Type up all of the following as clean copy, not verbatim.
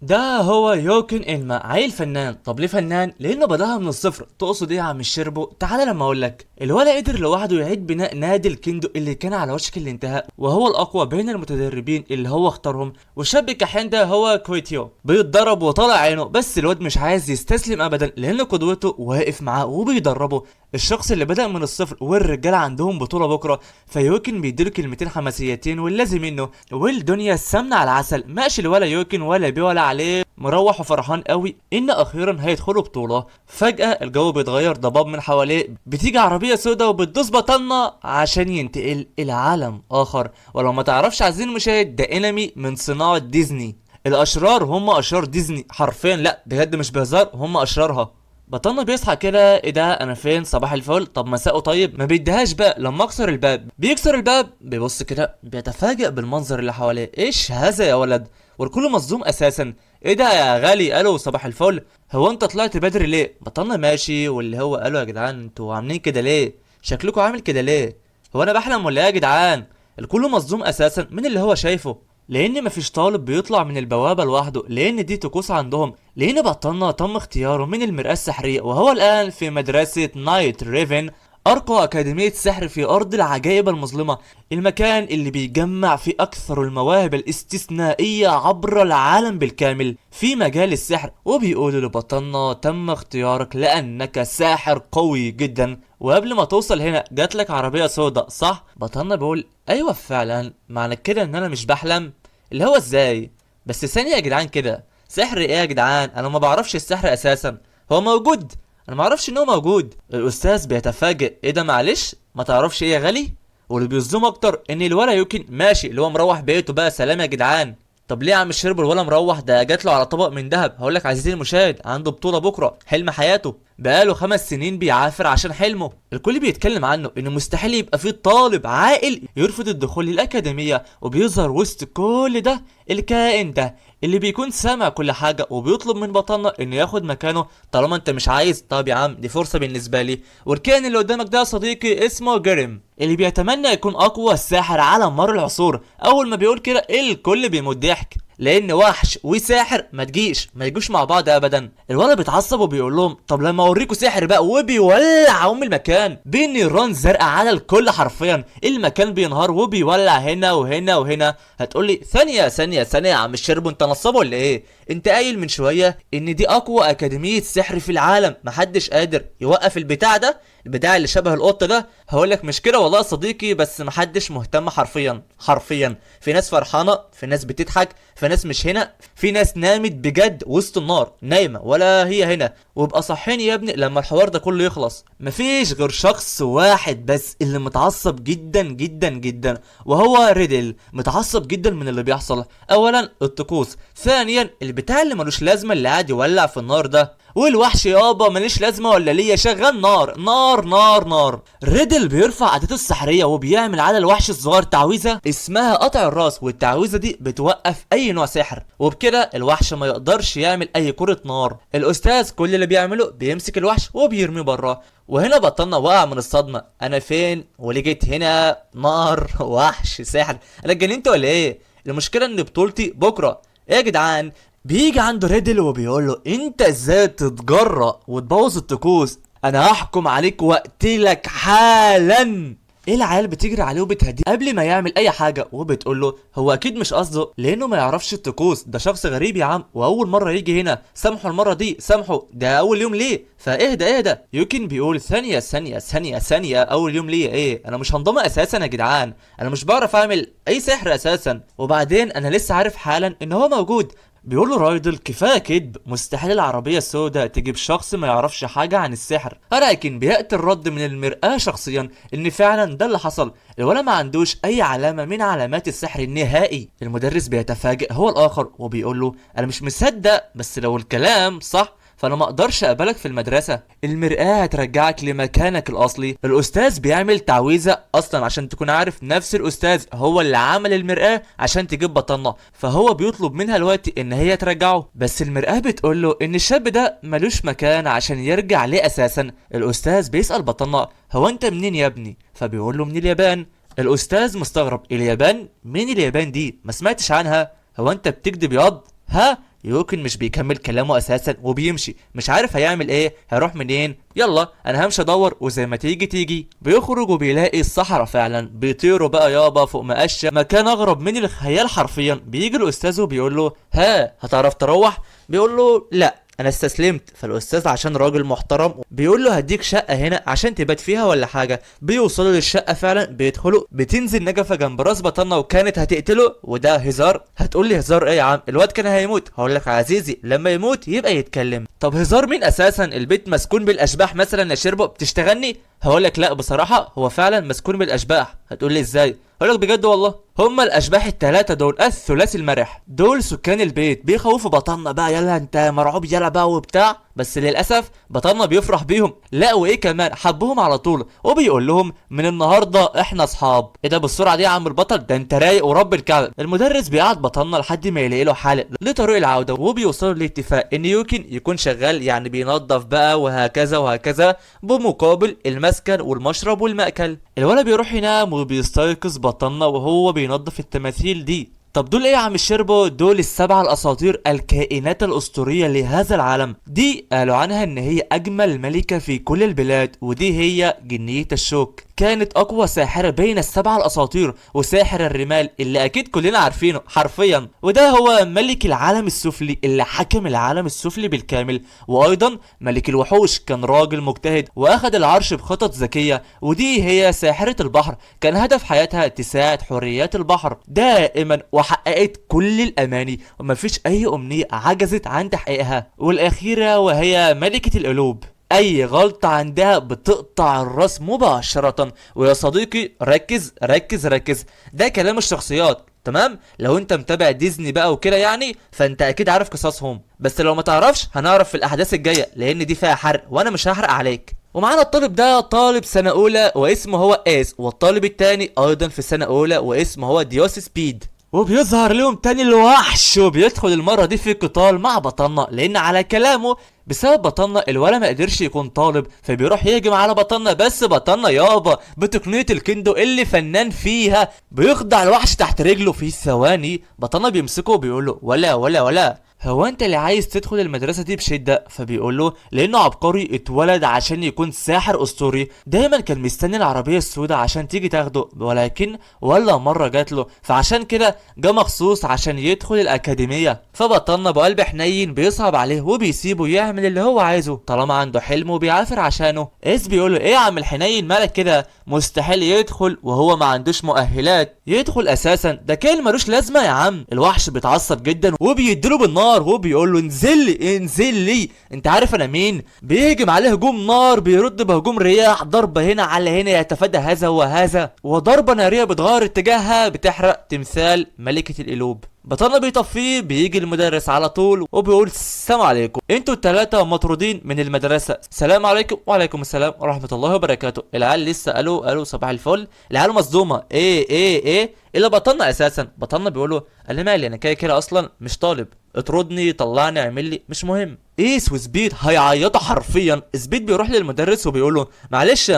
ده هو يوكن إلما، عيل فنان. طب ليه فنان؟ لانه بداها من الصفر. تقصد ايه يا عم الشربو؟ تعالى لما اقولك. الولا قدر لوحده يعيد بناء نادي الكندو اللي كان على وشك الانتهاء، وهو الاقوى بين المتدربين اللي هو اختارهم. والشاب الكحيان ده هو كويتيو، بيتدرب وطالع عينه، بس الواد مش عايز يستسلم ابدا لان قدوته واقف معاه وبيدربه. الشخص اللي بدأ من الصفر والرجاله عندهم بطوله بكره، فيوكن بيديله كلمتين حماسيتين واللازم منه، والدنيا السمنه على العسل. ماشي ولا يوكن ولا بيه ولا عليه، مروح وفرحان قوي ان اخيرا هيدخلوا بطوله. فجاه الجو بيتغير، ضباب من حواليه، بتيجي عربيه سودا وبتدوس بطلنا عشان ينتقل الى عالم اخر. ولو ما تعرفش عايزين المشاهد، ده انمي من صناعه ديزني. الاشرار هم اشرار ديزني حرفيا، لا بجد مش بهزار، هم اشرارها. بطلنا بيصحى كده، ايه ده انا فين؟ صباح الفل، طب مساءه طيب. ما بيديهاش بقى. لما اكسر الباب، بيكسر الباب، بيبص كده، بيتفاجئ بالمنظر اللي حواليه. ايش هذا يا ولد؟ والكل مصدوم اساسا. ايه ده يا غالي؟ قالوا صباح الفل. هو انت طلعت بدري ليه؟ بطلنا ماشي، واللي هو قالوا يا جدعان انتوا عاملين كده ليه؟ شكلكوا عامل كده ليه؟ هو انا بحلم ولا ايه يا جدعان؟ الكل مصدوم اساسا من اللي هو شايفه، لان مفيش طالب بيطلع من البوابه لوحده، لان دي طقوس عندهم. لان بطلنا تم اختياره من المرآة السحريه، وهو الان في مدرسه نايت ريفن، ارقى اكاديميه سحر في ارض العجائب المظلمه، المكان اللي بيجمع فيه اكثر المواهب الاستثنائيه عبر العالم بالكامل في مجال السحر. وبيقولوا لبطلنا تم اختيارك لانك ساحر قوي جدا. وقبل ما توصل هنا جاتلك عربيه سودا، صح؟ بطلنا بيقول ايوه فعلا. معنى كده ان انا مش بحلم؟ اللي هو ازاي؟ بس ثانيه يا جدعان، كده سحر ايه يا جدعان؟ انا ما بعرفش السحر اساسا. هو موجود، انا ما اعرفش ان هو موجود. الاستاذ بيتفاجئ، ايه ده معلش ما تعرفش ايه يا غالي؟ واللي بيصدم اكتر ان الولا يمكن ماشي، اللي هو مروح بيته بقى. سلام يا جدعان. طب ليه يا عم الشرب الولا مروح؟ ده جات له على طبق من ذهب. هقول لك عزيزي المشاهد، عنده بطوله بكره، حلم حياته، بقاله 5 سنين بيعافر عشان حلمه. الكل بيتكلم عنه انه مستحيل يبقى فيه طالب عاقل يرفض الدخول للاكاديميه. وبيظهر وسط كل ده الكائن ده اللي بيكون سامع كل حاجه، وبيطلب من بطلنا انه ياخد مكانه. طالما انت مش عايز، طب يا عم دي فرصه بالنسبه لي. والكائن اللي قدامك ده يا صديقي اسمه جريم، اللي بيتمنى يكون اقوى ساحر على مر العصور. اول ما بيقول كده الكل بيموت ضحك، لان وحش وساحر ما يجوش مع بعض ابدا. الولد بيتعصب وبيقول لهم طب لما اوريكم سحر بقى، وبيولع المكان بنيران زرقاء على الكل. حرفيا المكان بينهار وبيولع هنا وهنا وهنا. هتقولي ثانيه ثانيه ثانيه يا عم الشرب، انت نصاب ولا ايه؟ انت قايل من شويه ان دي اقوى اكاديميه سحر في العالم، محدش قادر يوقف البتاع ده، البتاع اللي شبه القط ده. هقولك مش كده والله يا صديقي، بس محدش مهتم. حرفيا حرفيا في ناس فرحانه، في ناس بتضحك، في ناس مش هنا، في ناس نامت بجد وسط النار نايمه ولا هي هنا. وابقى صحيني يا ابني لما الحوار ده كله يخلص. مفيش غير شخص واحد بس اللي متعصب جدا جدا جدا، وهو ريدل. متعصب جدا من اللي بيحصل. اولا الطقوس، ثانيا البتاع اللي ملوش لازمه اللي قاعد يولع في النار ده، والوحش يابا ماليش لازمه ولا ليا شغال نار نار نار نار. ريدل بيرفع عادته السحريه وبيعمل على الوحش الصغير تعويذه اسمها قطع الراس، والتعويذه دي بتوقف اي نوع سحر، وبكده الوحش ما يقدرش يعمل اي كره نار. الاستاذ كل اللي بيعمله بيمسك الوحش وبيرميه بره. وهنا بطلنا وقع من الصدمه، انا فين وليه جيت هنا؟ نار وحش سحر، انا اتجننت ولا ايه؟ المشكله ان بطولتي بكره. ايه يا جدعان؟ بيجي عنده ريدل وبيقول له انت ازاي تتجرأ وتبوظ الطقوس؟ انا هحكم عليك واقتلك حالا. ايه العيال بتجري عليه وبتهديه قبل ما يعمل اي حاجه، وبتقول له هو اكيد مش قصده لانه ما يعرفش الطقوس، ده شخص غريب يا عم واول مره يجي هنا، سامحه المره دي، سامحه، ده اول يوم ليه، فاهدى اهدى. يمكن بيقول ثانيه ثانيه ثانيه ثانيه، اول يوم ليه ايه؟ انا مش هنضم اساسا يا جدعان، انا مش بعرف اعمل اي سحر اساسا، وبعدين انا لسه عارف حالا ان هو موجود. بيقول له رايدل كفايه كدب، مستحيل العربيه السوداء تجيب شخص ما يعرفش حاجه عن السحر. ولكن بياتي الرد من المرآة شخصيا ان فعلا ده اللي حصل. الولد ما عندوش اي علامه من علامات السحر النهائي. المدرس بيتفاجئ هو الاخر وبيقول له انا مش مصدق، بس لو الكلام صح فانا ما اقدرش اقبلك في المدرسه. المرآة هترجعك لمكانك الاصلي. الاستاذ بيعمل تعويذه اصلا، عشان تكون عارف نفس الاستاذ هو اللي عمل المرآة عشان تجيب بطلنا، فهو بيطلب منها دلوقتي ان هي ترجعه. بس المرآة بتقول له ان الشاب ده ملوش مكان عشان يرجع ليه اساسا. الاستاذ بيسأل بطلنا هو انت منين يا ابني؟ فبيقول له من اليابان. الاستاذ مستغرب، اليابان؟ مين اليابان دي؟ ما سمعتش عنها. هو انت بتكذب ياض؟ ها يوكن مش بيكمل كلامه اساسا وبيمشي، مش عارف هيعمل ايه، هيروح منين. يلا انا همشي ادور وزي ما تيجي تيجي. بيخرج وبيلاقي الصحراء فعلا، بيطيروا بقى يابا فوق مقشه، مكان اغرب من الخيال حرفيا. بيجي الاستاذ وبيقول له ها هتعرف تروح؟ بيقول له لا انا استسلمت. فالاستاذ عشان راجل محترم بيقول له هديك شقه هنا عشان تبات فيها ولا حاجه. بيوصلوا للشقه فعلا، بيدخلوا، بتنزل نجفه جنب راس بطنه وكانت هتقتله، وده هزار. هتقول لي هزار ايه يا عم؟ الواد كان هيموت. هقول لك عزيزي لما يموت يبقى يتكلم. طب هزار مين اساسا؟ البيت مسكون بالاشباح مثلا يا شربو بتشتغلني؟ هقول لك لا بصراحه هو فعلا مسكون بالاشباح. هتقول لي ازاي؟ هقول لك بجد والله. هما الاشباح الثلاثه دول الثلاثي المرح دول سكان البيت، بيخوفوا بطننا بقى، يلا انت مرعوب يلا بقى وبتاع. بس للاسف بطننا بيفرح بيهم، لا وايه كمان حبهم على طول، وبيقول لهم من النهارده احنا اصحاب. ايه ده بالسرعه دي يا عم البطل؟ ده انت رايق ورب الكعبه. المدرس بيقعد بطننا لحد ما يلاقي له حل لطريق العوده، وبيوصلوا لاتفاق ان يوكن يكون شغال يعني بينظف بقى وهكذا وهكذا، بمقابل المسكن والمشرب والمأكل. الولد بيروح ينام وبيستيقظ بطننا وهو بينظف التماثيل دي. طب دول ايه يا عم الشربو؟ دول السبع الاساطير، الكائنات الاسطوريه لهذا العالم. دي قالوا عنها ان هي اجمل ملكه في كل البلاد، ودي هي جنيه الشوك. كانت اقوى ساحره بين السبع الاساطير، وساحر الرمال اللي اكيد كلنا عارفينه حرفيا، وده هو ملك العالم السفلي اللي حكم العالم السفلي بالكامل. وايضا ملك الوحوش كان راجل مجتهد واخد العرش بخطط ذكيه، ودي هي ساحره البحر، كان هدف حياتها تساعد حريات البحر دائما، وحققت كل الاماني ومفيش اي امنيه عجزت عن تحقيقها. والاخيره وهي ملكه القلوب، اي غلطة عندها بتقطع الراس مباشرة. ويا صديقي ركز ركز ركز، ده كلام الشخصيات تمام. لو انت متابع ديزني بقى وكده يعني فانت اكيد عارف قصصهم، بس لو ما تعرفش هنعرف في الاحداث الجاية لان دي فيها حرق وانا مش هحرق عليك. ومعانا الطالب ده طالب سنة اولى واسمه هو ايس، والطالب التاني ايضا في سنة اولى واسمه هو ديوس سبيد. وبيظهر لهم تاني الوحش، وبيدخل المرة دي في قتال مع بطلنا، لان على كلامه بسبب بطلنا الولا ما قدرش يكون طالب، فبيروح يهجم على بطلنا. بس بطلنا يابا بتقنية الكندو اللي فنان فيها بيخضع الوحش تحت رجله في ثواني. بطلنا بيمسكه وبيقول له ولا هو انت اللي عايز تدخل المدرسة دي بشدة؟ فبيقول له لانه عبقري اتولد عشان يكون ساحر اسطوري، دايما كان مستني العربية السوداء عشان تيجي تاخده، ولكن ولا مرة جات له، فعشان كده جه مخصوص عشان يدخل الاكاديمية. فبطلنا بقلب حنين بيصعب عليه وبيسيبه يعمل اللي هو عايزه طالما عنده حلم وبيعافر عشانه. ايس بيقول له ايه يا عم الحنين مالك كده؟ مستحيل يدخل وهو ما عندوش مؤهلات يدخل اساسا، ده كان ملوش لازمة يا عم. الوحش بيتعصب جدا وبيديله بالنار، هو بيقول له انزل لي انزل لي، انت عارف انا مين؟ بيهجم عليه هجوم نار، بيرد بهجوم رياح، ضربه هنا على هنا يتفادى هذا وهذا، وضربه ناريه بتغير اتجاهها بتحرق تمثال ملكه القلوب. بطلنا بيطفيه، بيجي المدرس على طول وبيقول السلام عليكم، انتوا الثلاثه مطرودين من المدرسه. السلام عليكم. وعليكم السلام ورحمه الله وبركاته. العيال لسه قالوا صباح الفل، العيال مصدومه ايه الا بطلنا اساسا. بطلنا بيقول له انا مالي، انا كده كده اصلا مش طالب، اطردني طلعني اعمل لي مش مهم. ايس وسبيد هيعيطوا حرفيا. سبيد بيروح للمدرس وبيقول له معلش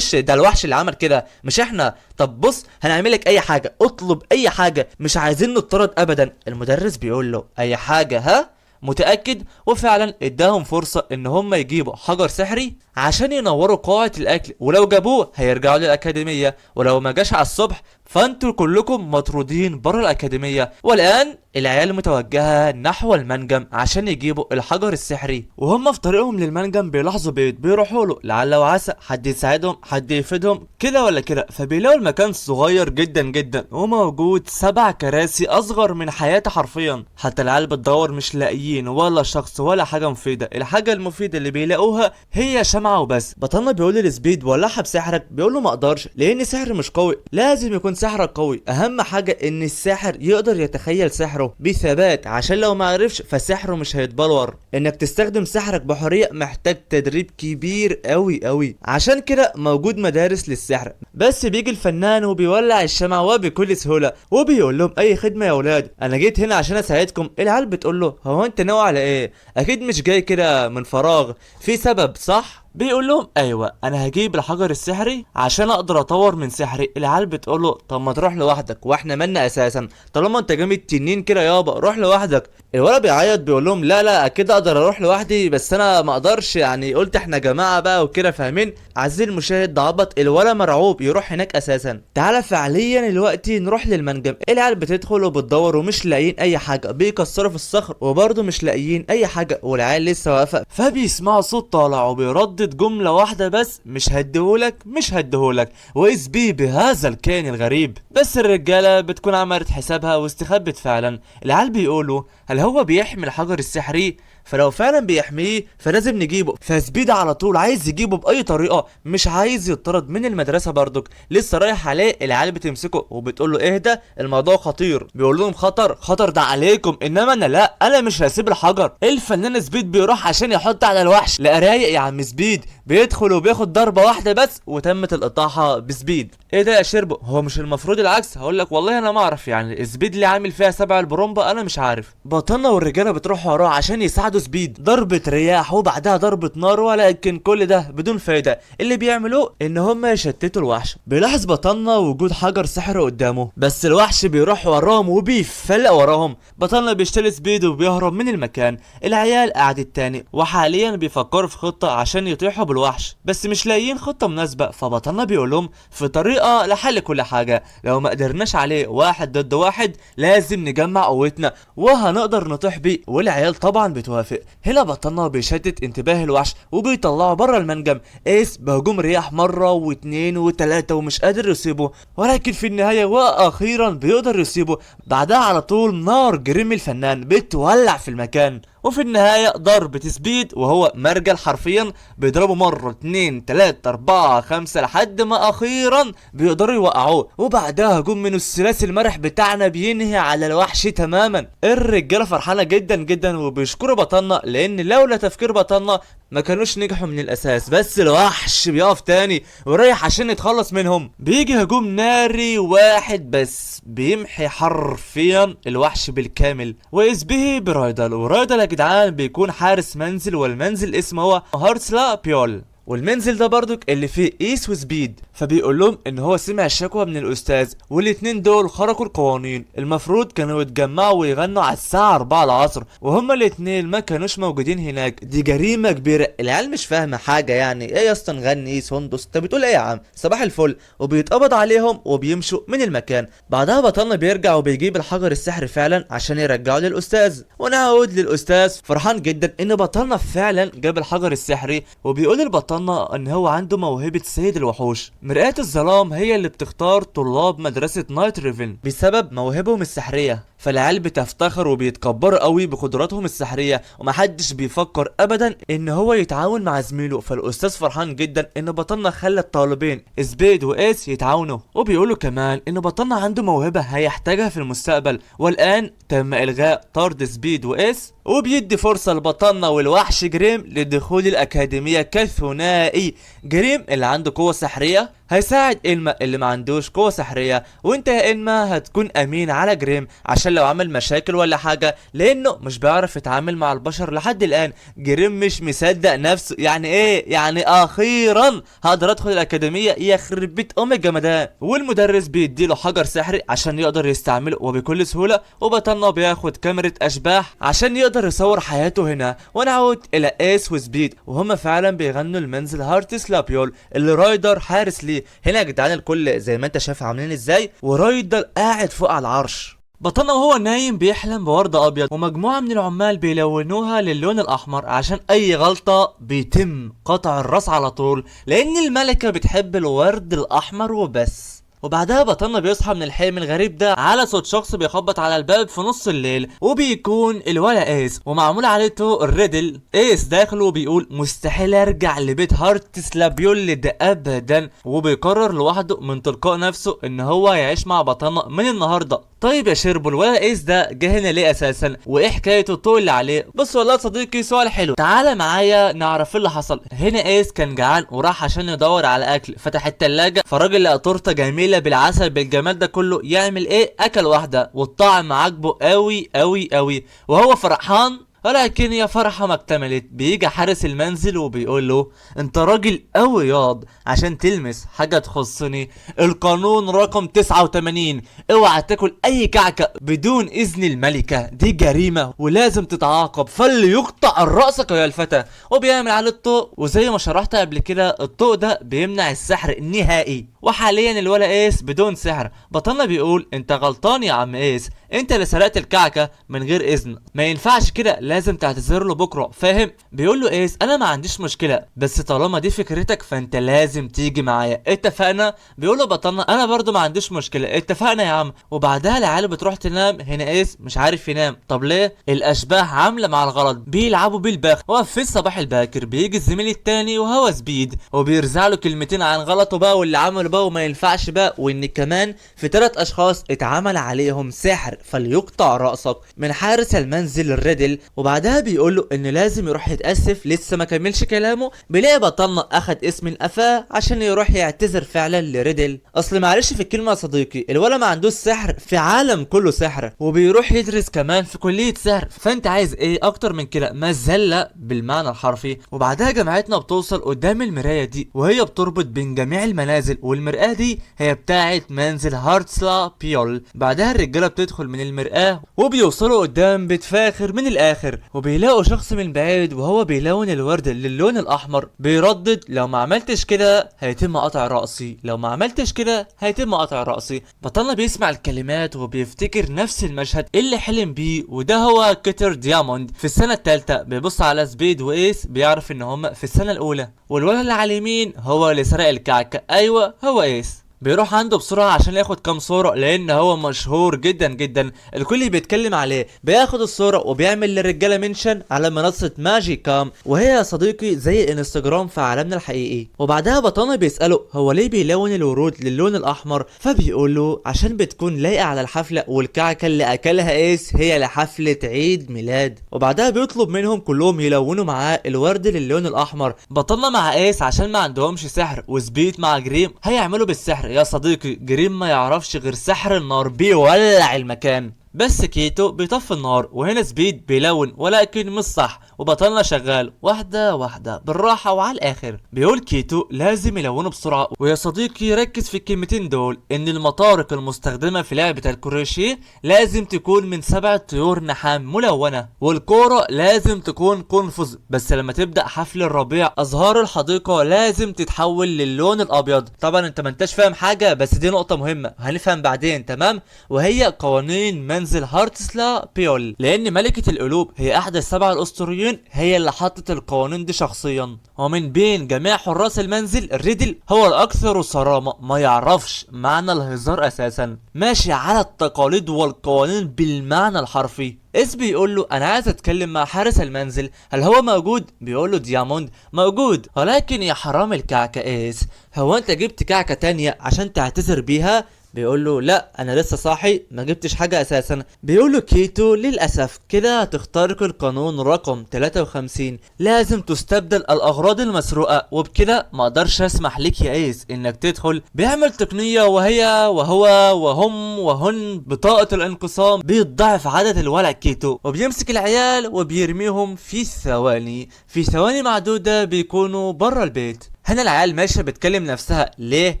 ده الوحش اللي عمل كده مش احنا، طب بص هنعمل لك اي حاجه، اطلب اي حاجه، مش عايزين نطرد ابدا. المدرس بيقول له اي حاجه ها؟ متأكد؟ وفعلا اداهم فرصة ان هم يجيبوا حجر سحري عشان ينوروا قاعة الاكل، ولو جابوه هيرجعوا للاكاديمية، ولو ما جاش على الصبح فانتوا كلكم مطرودين بره الاكاديمية. والان العيال متوجهة نحو المنجم عشان يجيبوا الحجر السحري، وهم في طريقهم للمنجم بيلاحظوا بيت بيروحوا له لعل وعسى حد يساعدهم، حد يفيدهم كده ولا كده. فبيلاقوا المكان صغير جدا جدا وموجود 7 كراسي اصغر من حياتي حرفيا. حتى العيال بتدور مش لاقيين ولا شخص ولا حاجة مفيدة، الحاجة المفيدة اللي بيلاقوها هي شمعة وبس. بطلنا بيقول لسبيد ولعها بسحرك، بيقول له ما اقدرش لان سحر مش قوي، لازم يكون سحرك قوي، اهم حاجة ان الساحر يقدر يتخيل سحره بثبات، عشان لو ما عرفش فسحره مش هيتبلور. انك تستخدم سحرك بحرية محتاج تدريب كبير قوي، عشان كده موجود مدارس للسحر. بس بيجي الفنان وبيولع الشمعة وبكل سهولة وبيقول لهم اي خدمة يا ولاد، انا جيت هنا عشان اساعدكم. العيال بتقول له هو انت ناوي على ايه؟ اكيد مش جاي كده من فراغ، في سبب صح؟ بيقول لهم ايوه انا هجيب الحجر السحري عشان اقدر اطور من سحري. العيال بتقول له طب ما تروح لوحدك واحنا مالنا اساسا، طالما انت جامد تنين كده يابا روح لوحدك. الولد بيعيط بيقول لهم لا لا اكيد اقدر اروح لوحدي بس انا ما اقدرش، يعني قلت احنا جماعه بقى وكده فاهمين. عزيزي المشاهد ده عبط، الولد مرعوب يروح هناك اساسا. تعالى فعليا دلوقتي نروح للمنجم. العيال بتدخل وبتدور ومش لاقيين اي حاجه، بيكسروا في الصخر وبرضه مش لاقيين اي حاجه، والعيال لسه واقفه. فبيسمعوا صوت طالع وبيردد جمله واحده بس، مش هديهولك مش هديهولك، واذ بيه بهذا الكائن الغريب. بس الرجاله بتكون عملت حسابها واستخبت فعلا. العيال بيقولوا هل هو بيحمي الحجر السحري؟ فلو فعلا بيحميه فلازم نجيبه. فسبيد على طول عايز يجيبه باي طريقه، مش عايز يطرد من المدرسه برضك، لسه رايح عليه. العيال بتمسكه وبتقول له اهدى الموضوع خطير. بيقول لهم خطر خطر ده عليكم انما انا لا، انا مش هسيب الحجر. الفنان سبيد بيروح عشان يحط على الوحش. لا رايق يا عم سبيد، بيدخل وبياخد ضربه واحده بس وتمت الاطاحه بسبيد. ايه ده يا شربو، هو مش المفروض العكس؟ هقول لك والله انا ما اعرف، يعني سبيد اللي عامل فيها 7 البرومبا انا مش عارف. بطلنا والرجاله بتروح وراه عشان يساعدوا سبيد. ضربه رياح وبعدها ضربه نار، ولكن كل ده بدون فايده. اللي بيعملوه ان هم يشتتوا الوحش. بيلاحظ بطلنا وجود حجر سحر قدامه، بس الوحش بيروح وراهم وبيفلق وراهم. بطلنا بيشتري سبيد وبيهرب من المكان. العيال قعدت تاني وحاليا بيفكروا في خطه عشان يطيحوا بالوحش، بس مش لاقيين خطه مناسبه. فبطلنا بيقول لهم في طريقه لحل كل حاجه، لو ما قدرناش عليه 1 ضد 1 لازم نجمع قوتنا وهنقدر نطيح بيه. والعيال طبعا بتوافق. هنا بطلنا بيشتت انتباه الوحش وبيطلعه بره المنجم. ايس بهجوم رياح مره واثنين وثلاثه ومش قادر يصيبه، ولكن في النهايه واخيرا بيقدر يصيبه. بعدها على طول نار جريم الفنان بتولع في المكان، وفي النهاية ضربة سبيد وهو مرجل حرفيا بيضربه مرة 2 3 4 5 لحد ما اخيرا بيقدروا يوقعوه. وبعدها هجوم من الثلاثي المرح بتاعنا بينهي على الوحش تماما. الرجالة فرحانة جدا جدا وبيشكروا بطلنا، لان لولا تفكير بطلنا ما كانوش نجحوا من الاساس. بس الوحش بيقف تاني ورايح عشان يتخلص منهم. بيجي هجوم ناري واحد بس بيمحي حرفيا الوحش بالكامل، واذ به برايدل. ورايدل يا جدعان بيكون حارس منزل، والمنزل اسمه هو هارتسلا بيول، والمنزل ده برضك اللي فيه ايس وسبيد. فبيقول لهم ان هو سمع الشكوى من الاستاذ، والاتنين دول خرقوا القوانين. المفروض كانوا يتجمعوا ويغنوا على الساعه 4 العصر وهما الاتنين ما كانوش موجودين هناك. دي جريمه كبيره. العيال مش فاهمه حاجه، يعني ايه يا اسطى نغني ايس هندس؟ انت بتقول ايه يا عم؟ صباح الفل. وبيتقبض عليهم وبيمشوا من المكان. بعدها بطلنا بيرجع وبيجيب الحجر السحري فعلا عشان يرجعه للاستاذ. ونعود للاستاذ فرحان جدا ان بطلنا فعلا جاب الحجر السحري، وبيقول البطلنا ان هو عنده موهبة سيد الوحوش. مرآة الظلام هي اللي بتختار طلاب مدرسة نايت ريفن بسبب مواهبهم السحرية. فالعيال بتفتخر وبيتكبروا قوي بقدراتهم السحرية، ومحدش بيفكر ابدا ان هو يتعاون مع زميله. فالاستاذ فرحان جدا ان بطلنا خلى الطالبين سبيد وايس يتعاونوا، وبيقولوا كمان ان بطلنا عنده موهبة هيحتاجها في المستقبل. والان تم الغاء طرد سبيد وايس، وبيدي فرصة لبطلنا والوحش جريم لدخول الأكاديمية كثنائي. جريم اللي عنده قوة سحرية هيساعد إلما اللي ما عندوش قوة سحرية، وانت يا إلما هتكون أمين على جريم عشان لو عمل مشاكل ولا حاجة، لأنه مش بيعرف يتعامل مع البشر لحد الآن. جريم مش مصدق نفسه، يعني إيه؟ يعني أخيرا هقدر أدخل الأكاديمية، يخرب بيت أم الجمدان. والمدرس بيديله حجر سحري عشان يقدر يستعمله وبكل سهولة، وبطلنا بياخد كاميرا أشباح عشان يقدر يصور حياته هنا. ونعود الى ايس وسبيد وهم فعلا بيغنوا المنزل هارتسلا بيول اللي رايدر حارس ليه. هنا يا جدعان الكل زي ما انت شايف عاملين ازاي، ورايدر قاعد فوق على العرش. بطلنا وهو نايم بيحلم بوردة ابيض، ومجموعة من العمال بيلونوها للون الاحمر عشان اي غلطة بيتم قطع الراس على طول، لان الملكة بتحب الورد الاحمر وبس. وبعدها بطلنا بيصحى من الحلم الغريب ده على صوت شخص بيخبط على الباب في نص الليل، وبيكون الولا ايس ومعمول عليته الريدل. ايس داخل وبيقول مستحيل ارجع لبيت هارتسلا بيول ده ابدا، وبيقرر لوحده من تلقاء نفسه ان هو يعيش مع بطلنا من النهارده. طيب يا شربو الولا ايس ده جه هنا ليه اساسا؟ وايه حكايته الطول اللي عليه؟ بص والله صديقي سؤال حلو، تعالى معايا نعرف ايه اللي حصل. هنا ايس كان جعان وراح عشان يدور على اكل، فتح التلاجة فالراجل لقى تورته جميله بالعسل بالجمال ده كله. يعمل ايه؟ اكل واحده والطعم عاجبه قوي قوي قوي، وهو فرحان ولكن يا فرحة ما اكتملت، بيجي حارس المنزل وبيقول له انت راجل قوي ياض عشان تلمس حاجة تخصني، القانون رقم 89، اوعى تاكل اي كعكة بدون اذن الملكة، دي جريمة ولازم تتعاقب، فليقطع رأسك يا الفتى. وبيعمل عليه الطوق، وزي ما شرحت قبل كده الطوق ده بيمنع السحر النهائي. وحاليا الولا ايس بدون سحر. بطلنا بيقول انت غلطان يا عم ايس، انت اللي سرقت الكعكة من غير اذن، ما ينفعش كده، لازم تعتذر له بكره، فاهم؟ بيقول له ايس انا ما عنديش مشكلة، بس طالما دي فكرتك فانت لازم تيجي معايا، اتفقنا؟ بيقول له بطلنا انا برضو ما عنديش مشكلة، اتفقنا يا عم. وبعدها العيال بتروح تنام، هنا ايس مش عارف ينام. طب ليه؟ الاشباح عاملة مع الغلط، بيلعبوا بالباخ. وفي الصباح الباكر بيجي الزميل التاني وهو سبيد، وبيرزع له كلمتين عن غلطه بقى واللي عمله بقى وما ينفعش بقى، وان كمان في 3 اشخاص اتعمل عليهم سحر فليقطع رأسك من حارس المنزل الريدل. وبعدها بيقول له ان لازم يروح يتأسف، لسه ما كملش كلامه بيلاقي بطلنا اخد اسم القفاه عشان يروح يعتذر فعلا لريدل. اصل معلش في الكلمه يا صديقي، الولا ما عندوش سحر، في عالم كله سحر، وبيروح يدرس كمان في كليه سحر، فانت عايز ايه اكتر من كده؟ مزله بالمعنى الحرفي. وبعدها جماعتنا بتوصل قدام المرايه دي، وهي بتربط بين جميع المنازل، والمراه دي هي بتاعه منزل هارتسلا بيول. بعدها الرجاله بتدخل من المراه وبيوصلوا قدام بيت فاخر من الاخر، وبيلاقوا شخص من بعيد وهو بيلون الورد للون الاحمر، بيردد لو ما عملتش كده هيتم قطع راسي، لو ما عملتش كده هيتم قطع راسي. بطلنا بيسمع الكلمات وبيفتكر نفس المشهد اللي حلم بيه، وده هو كيتر دياموند في السنه الثالثه. بيبص على سبيد وايس، بيعرف ان هم في السنه الاولى، والولد اللي على اليمين هو اللي سرق الكعكه، ايوه هو ايس. بيروح عنده بسرعة عشان ياخد كام صورة، لان هو مشهور جدا جدا، الكل بيتكلم عليه. بياخد الصورة وبيعمل للرجالة منشن على منصة ماجي كام، وهي يا صديقي زي الانستجرام في عالمنا الحقيقي. وبعدها بطلنا بيسأله هو ليه بيلون الورود للون الاحمر، فبيقول له عشان بتكون لايقة على الحفلة، والكعكة اللي اكلها ايس هي لحفلة عيد ميلاد. وبعدها بيطلب منهم كلهم يلونوا معاه الورد للون الاحمر. بطلنا مع ايس عشان ما عندهمش سحر، وسبيت مع جريم هيعملوا بالسحر. يا صديقي جريم ما يعرفش غير سحر النار، بيولع المكان، بس كيتو بيطفي النار، وهنا سبيد بيلون ولكن مش صح. وبطلنا شغال واحدة واحدة بالراحة وعلى الآخر. بيقول كيتو لازم يلونه بسرعة، ويا صديقي ركز في الكلمتين دول، إن المطارق المستخدمة في لعبة الكروشيه لازم تكون من 7 طيور نحام ملونة، والكورة لازم تكون قنفذ، بس لما تبدأ حفل الربيع أزهار الحديقة لازم تتحول للون الأبيض. طبعا أنت ما انتش فاهم حاجة، بس دي نقطة مهمة هنفهم بعدين، تمام؟ وهي قوانين منزل هارتسلا بيول، لأن ملكة القلوب هي أحد ال7 الأسطوريين، هي اللي حطت القوانين دي شخصيا. ومن بين جميع حراس المنزل الريدل هو الأكثر صرامة، ما يعرفش معنى الهزار أساسا، ماشي على التقاليد والقوانين بالمعنى الحرفي. اس بيقول له انا عايز اتكلم مع حارس المنزل، هل هو موجود؟ بيقول له دياموند موجود، ولكن يا حرام الكعكة اس، هو انت جبت كعكة تانية عشان تعتذر بيها؟ بيقول له لا انا لسه صاحي ما جبتش حاجه اساسا. بيقول له كيتو للاسف كده هتخترق القانون رقم 53، لازم تستبدل الاغراض المسروقه، وبكده ما اقدرش اسمح لك يا ايس انك تدخل. بيعمل تقنيه وهي وهو وهم وهن بطاقه الانقسام، بيتضاعف عدد الولع كيتو، وبيمسك العيال وبيرميهم في ثواني معدوده بيكونوا بره البيت. هنا العيال ماشيه بتكلم نفسها، ليه؟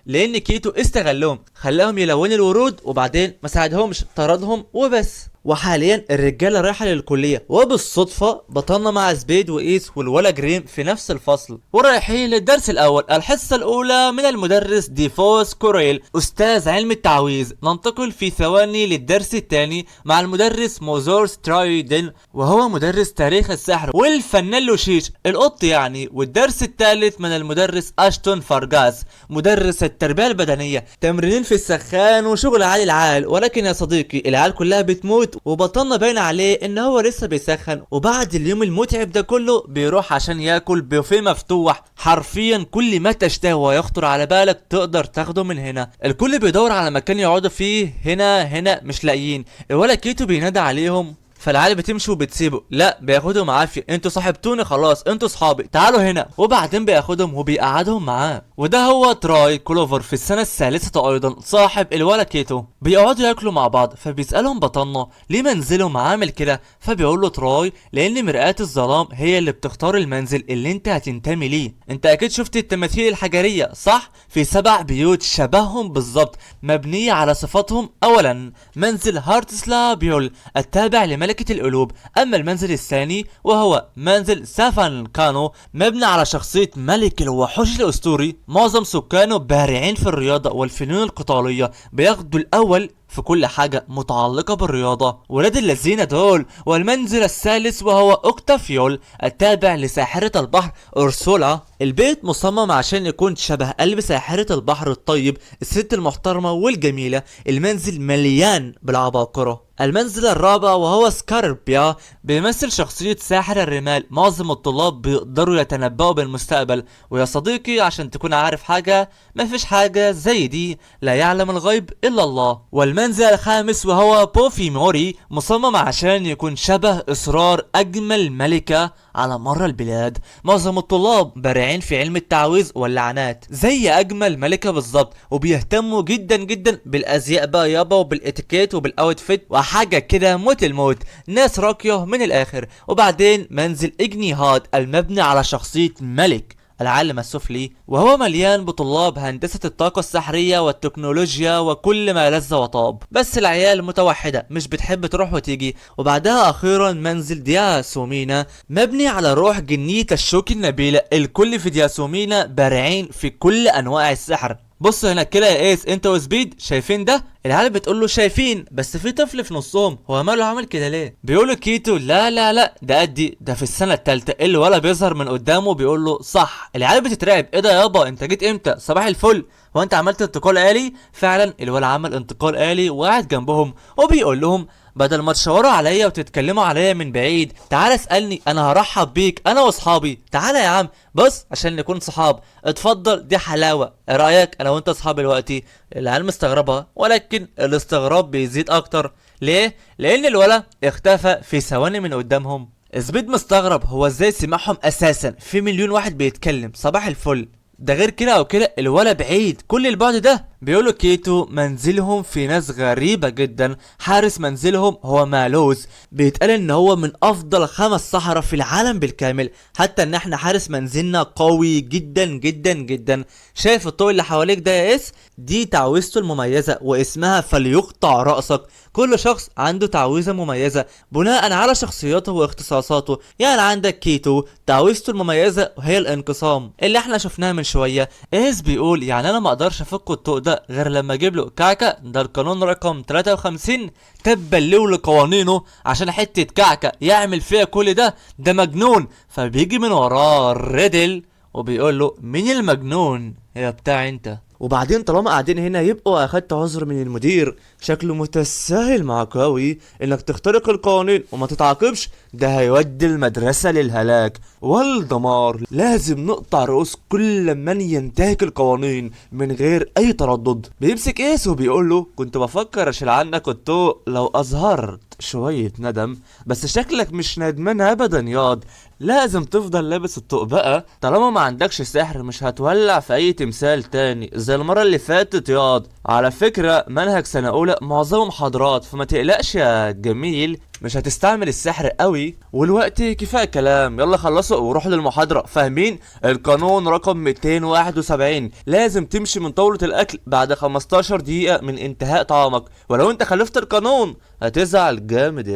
لان كيتو استغلهم، خلاهم يلونوا الورود وبعدين ما ساعدهمش، طردهم وبس. وحاليا الرجاله رايحه للكليه، وبالصدفه بطلنا مع سبيد وايس والولا جريم في نفس الفصل، ورايحين للدرس الاول، الحصه الاولى من المدرس ديفوس كوريل استاذ علم التعويذ. ننتقل في ثواني للدرس الثاني مع المدرس موزور سترايدن، وهو مدرس تاريخ السحر والفنان لوشيش القط يعني. والدرس الثالث من المدرس اشتون فارجاس مدرس التربيه البدنيه، تمرينين في السخان وشغل عالي العال. ولكن يا صديقي العيال كلها بتموت، وبطلنا باين عليه ان هو لسه بيسخن، وبعد اليوم المتعب ده كله بيروح عشان ياكل بوفيه مفتوح، حرفيا كل ما تشتهي ويخطر على بالك تقدر تاخده من هنا. الكل بيدور على مكان يقعدوا فيه، هنا مش لاقيين. الولا كيتو بينادى عليهم فالعيال بتمشي وبتسيبه، لا بياخدهم عافيه، انتوا صاحبتوني خلاص انتوا صحابي تعالوا هنا، وبعدين بياخدهم وبيقعدهم معاه. وده هو تراي كلوفر في السنه الثالثه ايضا صاحب الولا كيتو. بيقعدوا ياكلوا مع بعض، فبيسالهم بطلنا ليه منزلهم عامل كده، فبيقول له تراي لان مرآة الظلام هي اللي بتختار المنزل اللي انت هتنتمي ليه. انت اكيد شفت التماثيل الحجريه صح؟ في 7 بيوت شبههم بالظبط مبنيه على صفاتهم. اولا منزل هارتسلابيول التابع لملكه القلوب، اما المنزل الثاني وهو منزل سافان كانو مبني على شخصيه ملك الوحوش الاسطوري. معظم سكانه بارعين في الرياضه والفنون القتاليه، بياخدوا الاول في كل حاجة متعلقة بالرياضة، ولاد الذين دول. والمنزل الثالث وهو اوكتافيول التابع لساحرة البحر أرسولا. البيت مصمم عشان يكون شبه قلب ساحرة البحر الطيب الست المحترمة والجميلة. المنزل مليان بالعباقرة. المنزل الرابع وهو سكاربيا بيمثل شخصية ساحر الرمال. معظم الطلاب بيقدروا يتنبؤوا بالمستقبل، ويا صديقي عشان تكون عارف حاجة مفيش حاجة زي دي، لا يعلم الغيب إلا الله. والمنزل الخامس وهو بوفي موري مصمم عشان يكون شبه إصرار أجمل ملكة على مر البلاد. معظم الطلاب بارعين في علم التعويذ واللعنات زي أجمل ملكة بالظبط، وبيهتموا جدا جدا بالأزياء بقى يابا وبالإتيكيت وبالأوتفيت وحاجة كده موت الموت، ناس راقية من الآخر. وبعدين منزل إجنيهاد المبني على شخصية ملك العالم السفلي، وهو مليان بطلاب هندسة الطاقة السحرية والتكنولوجيا وكل ما لذ وطاب، بس العيال متوحدة مش بتحب تروح وتيجي. وبعدها أخيرا منزل دياسومينا مبني على روح جنية الشوك النبيلة. الكل في دياسومينا بارعين في كل أنواع السحر. بص هنا كده يا ايس انت وسبيد شايفين ده؟ العيال بتقول له شايفين، بس في طفل في نصهم، هو ماله عامل كده ليه؟ بيقول كيتو لا لا لا ده قدي، ده في السنه الثالثه. اللي ولا بيظهر من قدامه بيقول له صح. العيال بتترعب، ايه ده يابا انت جيت امتى؟ صباح الفل، هو انت عملت انتقال آلي؟ فعلا الولا عمل انتقال آلي وقاعد جنبهم وبيقول لهم بدل ما تشاوروا عليا وتتكلموا عليا من بعيد، تعال اسألني انا هرحب بيك انا واصحابي. تعال يا عم بص عشان نكون صحاب، اتفضل دي حلاوة، ايه رأيك انا وانت اصحاب دلوقتي؟ العيال مستغربة، ولكن الاستغراب بيزيد اكتر. ليه؟ لان الولا اختفى في ثواني من قدامهم. سبيد مستغرب هو ازاي سمعهم اساسا في مليون واحد بيتكلم. صباح الفل، ده غير كده او كده الولا بعيد كل البعد ده. بيقولوا كيتو منزلهم في ناس غريبة جدا. حارس منزلهم هو مالوز، بيتقال ان هو من افضل 5 سحرة في العالم بالكامل، حتى ان احنا حارس منزلنا قوي جدا جدا جدا. شايف الطوق اللي حواليك ده يا اس؟ دي تعويذته المميزة واسمها فليقطع رأسك. كل شخص عنده تعويذة مميزة بناء على شخصياته واختصاصاته. يعني عندك كيتو تعويذته المميزة وهي الانقسام اللي احنا شفناها من شوية. اس بيقول يعني انا ما اقدرش افك الطوق ده غير لما اجيب له كعكة، ده القانون رقم 53 تبا له لقوانينه عشان حتة كعكة يعمل فيها كل ده، ده مجنون. فبيجي من وراه ريدل وبيقول له مين المجنون يا بتاع انت؟ وبعدين طالما قاعدين هنا يبقوا اخدت عذر من المدير، شكله متساهل معاك اوي انك تخترق القوانين وما تتعاقبش، ده هيودي المدرسة للهلاك والدمار. لازم نقطع رؤوس كل من ينتهك القوانين من غير اي تردد. بيمسك ايس وبيقول له كنت بفكر اشيل عنك الطوق لو اظهرت شوية ندم، بس شكلك مش ندمان ابدا ياض. لازم تفضل لابس الطوق بقى طالما ما عندكش سحر، مش هتولع في اي تمثال تاني زي المرة اللي فاتت ياض. على فكرة منهج سنة اولى معظمه محاضرات، فما تقلقش يا جميل، مش هتستعمل السحر قوي والوقت كفايه كلام. يلا خلصوا وروحوا للمحاضره. فاهمين؟ القانون رقم 271 لازم تمشي من طاوله الاكل بعد 15 دقيقه من انتهاء طعامك، ولو انت خالفت القانون هتزعل جامد.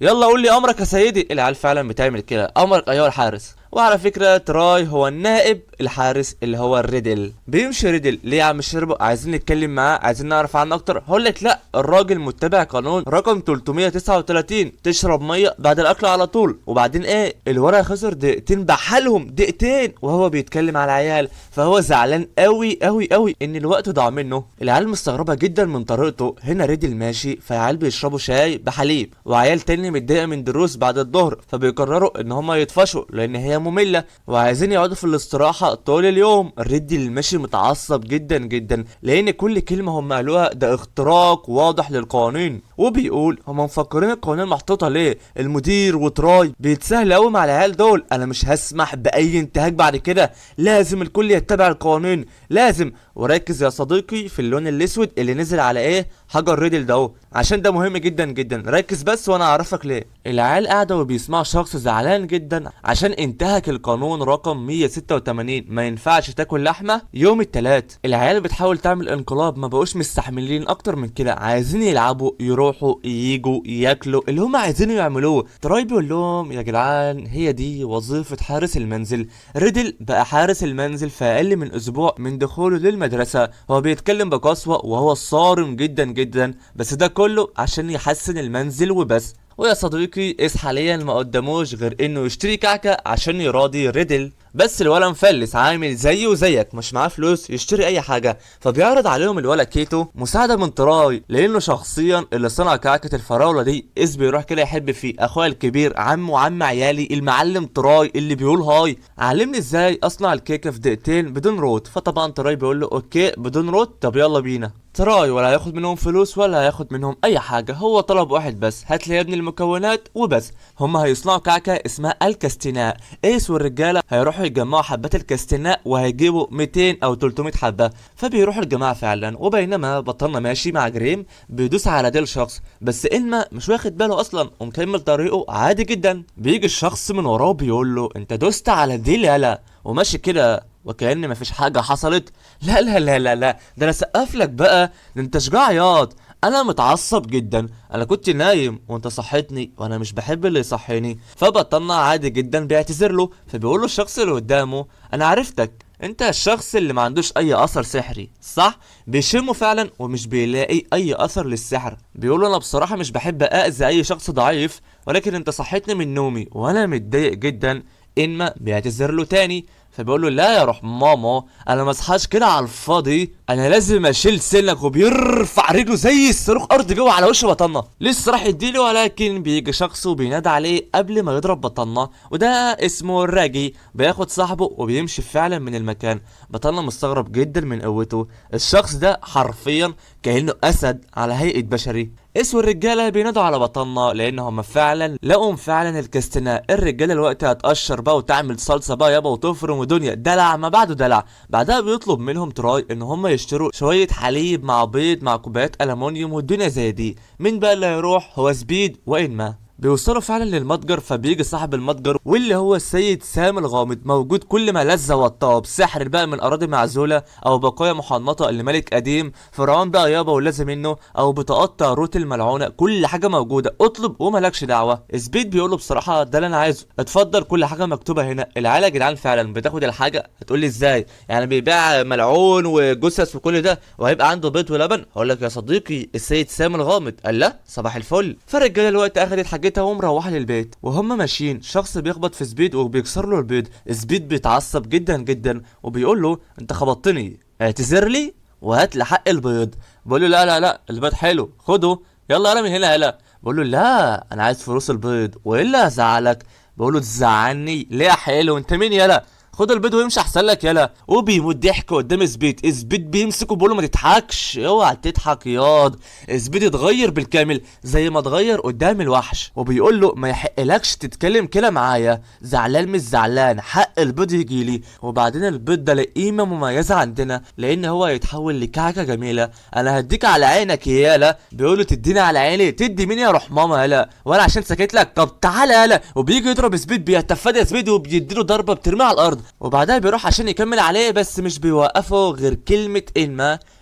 يلا قول لي امرك يا سيدي. العيال فعلا بتعمل كده، امرك ايها الحارس. وعلى فكرة تراي هو النائب الحارس اللي هو الريدل. بيمشي ريدل ليه يا عم شربو؟ عايزين نتكلم معاه، عايزين نعرف عنه اكتر. هقولك لا، الراجل متبع قانون رقم 339 تشرب ميه بعد الاكل على طول. وبعدين ايه؟ الورق خسر دقيقتين بحالهم دقيقتين وهو بيتكلم على العيال، فهو زعلان قوي قوي قوي ان الوقت ضاع منه. العيال مستغربه جدا من طريقته. هنا ريدل ماشي فعيال بيشربوا شاي بحليب، وعيال تاني متضايقه من دروس بعد الظهر، فبيقرروا ان هم يطفشوا لان هي ممله وعايزين يقعدوا في الاستراحه طول اليوم. الريدل ماشي متعصب جدا جدا لان كل كلمه هم قالوها ده اختراق واضح للقوانين. وبيقول هما مفكرين القوانين محطوطه ليه؟ المدير وتراي بيتسهل قوي مع العيال دول، انا مش هسمح باي انتهاك بعد كده، لازم الكل يتبع القوانين لازم. وركز يا صديقي في اللون الاسود اللي نزل على ايه حجر ريدل ده اهو، عشان ده مهم جدا جدا، ركز بس وانا اعرفك ليه. العيال قاعده وبيسمعوا شخص زعلان جدا عشان انتهك القانون رقم 186 ما ينفعش تاكل لحمه يوم التلات. العيال بتحاول تعمل انقلاب، ما بقوش مستحملين اكتر من كده، عايزين يلعبوا يروحوا ييجوا ياكلوا اللي هم عايزينه يعملوه. تراي بيقول لهم يا جدعان هي دي وظيفه حارس المنزل. ريدل بقى حارس المنزل في اقل من اسبوع من دخوله للمدرسه، هو بيتكلم بقسوه وهو صارم جدا جدا، بس ده كله عشان يحسن المنزل وبس. ويا صديقي إس حاليا ما قدموش غير انه يشتري كعكه عشان يراضي ريدل، بس الولا مفلس عامل زيه وزيك مش معاه فلوس يشتري اي حاجه، فبيعرض عليهم الولا كيتو مساعده من تراي لانه شخصيا اللي صنع كعكه الفراوله دي. إس بيروح كده يحب فيه اخويا الكبير عم وعم عيالي المعلم تراي اللي بيقول هاي علمني ازاي اصنع الكيكه في دقيقتين بدون روت. فطبعا تراي بيقول له اوكي بدون روت، طب يلا بينا. تراي ولا هياخد منهم فلوس ولا هياخد منهم اي حاجه، هو طلب واحد بس، هات لي يا ابني المكونات وبس. هم هيصنعوا كعكه اسمها الكاستيناء. إيس والرجاله هيروحوا يجمعوا حبات الكاستيناء وهيجيبوا 200 او 300 حبه، فبيروحوا الجماعه فعلا. وبينما بطلنا ماشي مع جريم بيدوس على ديل شخص، بس إلما مش واخد باله اصلا ومكمل طريقه عادي جدا. بيجي الشخص من وراه بيقول له انت دوست على ديل يالا، وماشي كده وكأن مفيش حاجة حصلت. لا لا لا لا لا، ده انا سقف لك بقى، ده انت شجاع ياض. انا متعصب جدا، انا كنت نايم وانت صحيتني وانا مش بحب اللي يصحيني. فبطلنا عادي جدا بيعتذر له، فبيقول له الشخص اللي قدامه انا عرفتك، انت الشخص اللي ما عندوش اي اثر سحري صح؟ بيشمه فعلا ومش بيلاقي اي اثر للسحر. بيقول له انا بصراحة مش بحب اذي اي شخص ضعيف، ولكن انت صحيتني من نومي وانا متضايق جدا. انما بيعتذر له تاني، فبيقول له لا يا روح ماما انا ما اصحاش كده على الفاضي، انا لازم اشيل سنك. وبيرفع رجله زي الصاروخ ارض جوه على وش بطنه، لسه راح يديله ولكن بيجي شخص وبينادى عليه قبل ما يضرب بطنه، وده اسمه الراجي. بياخد صاحبه وبيمشي فعلا من المكان. بطنه مستغرب جدا من قوته، الشخص ده حرفيا كأنه اسد على هيئة بشري. إس والرجاله بينادوا على بطلنا لان هم فعلا لقوا فعلا الكاستناء. الرجاله الوقت هتقشر بقى وتعمل صلصه بقى يابا وتفرم ودنيا دلع ما بعده دلع. بعدها بيطلب منهم تراي ان هم يشتروا شويه حليب مع بيض مع كوبايات الومنيوم والدنيا زي دي. مين بقى اللي هيروح؟ هو سبيد وإنما. بيوصلوا فعلا للمتجر، فبيجي صاحب المتجر واللي هو السيد سام الغامض، موجود كل ما لذ وطاب، سحر بقى من اراضي معزوله او بقايا محنطه لملك قديم، فرعون بقى يابا ولازم منه او بطاقات روت الملعونه، كل حاجه موجوده اطلب ومالكش دعوه. سبيد بيقول له بصراحه ده اللي انا عايزه، اتفضل كل حاجه مكتوبه هنا. العيال يا جدعان فعلا بتاخد الحاجه، هتقول لي ازاي يعني بيبيع ملعون وجثث وكل ده وهيبقى عنده بيض ولبن؟ هقول لك يا صديقي السيد سام الغامض قال لا صباح الفل. فالرجاله الوقت اخدت حاجتها ومروحه للبيت، وهم ماشيين شخص بيخبط في سبيد وبيكسر له البيض. سبيد بيتعصب جدا جدا وبيقول له انت خبطتني اعتذر لي وهات لي حق البيض. بيقول له لا لا لا البيض حلو خده يلا يلا من هنا يلا. بيقول له لا انا عايز فلوس البيض والا هزعلك. بيقول له تزعلني ليه يا حلو انت مين يلا؟ خد البيض ويمشي احسن لك يلا. وبيموت ضحك قدام سبيد. سبيد بيمسكه بيقول له ما تضحكش اوعى تضحك ياض. سبيد اتغير بالكامل زي ما اتغير قدام الوحش، وبيقول له ما يحقلكش تتكلم كده معايا، زعلان مش زعلان حق البيض يجيلي. وبعدين البيض ده له قيمه مميزه عندنا لان هو هيتحول لكعكه جميله، انا هديك على عينك يالا. بيقول له تديني على عيني؟ تدي مين يا روح ماما يالا وانا عشان سكت لك؟ طب تعالى يالا. وبيجي يضرب سبيد، بيتفادى سبيد وبيديله ضربه بترميه على الارض، وبعدها بيروح عشان يكمل عليه بس مش بيوقفه غير كلمة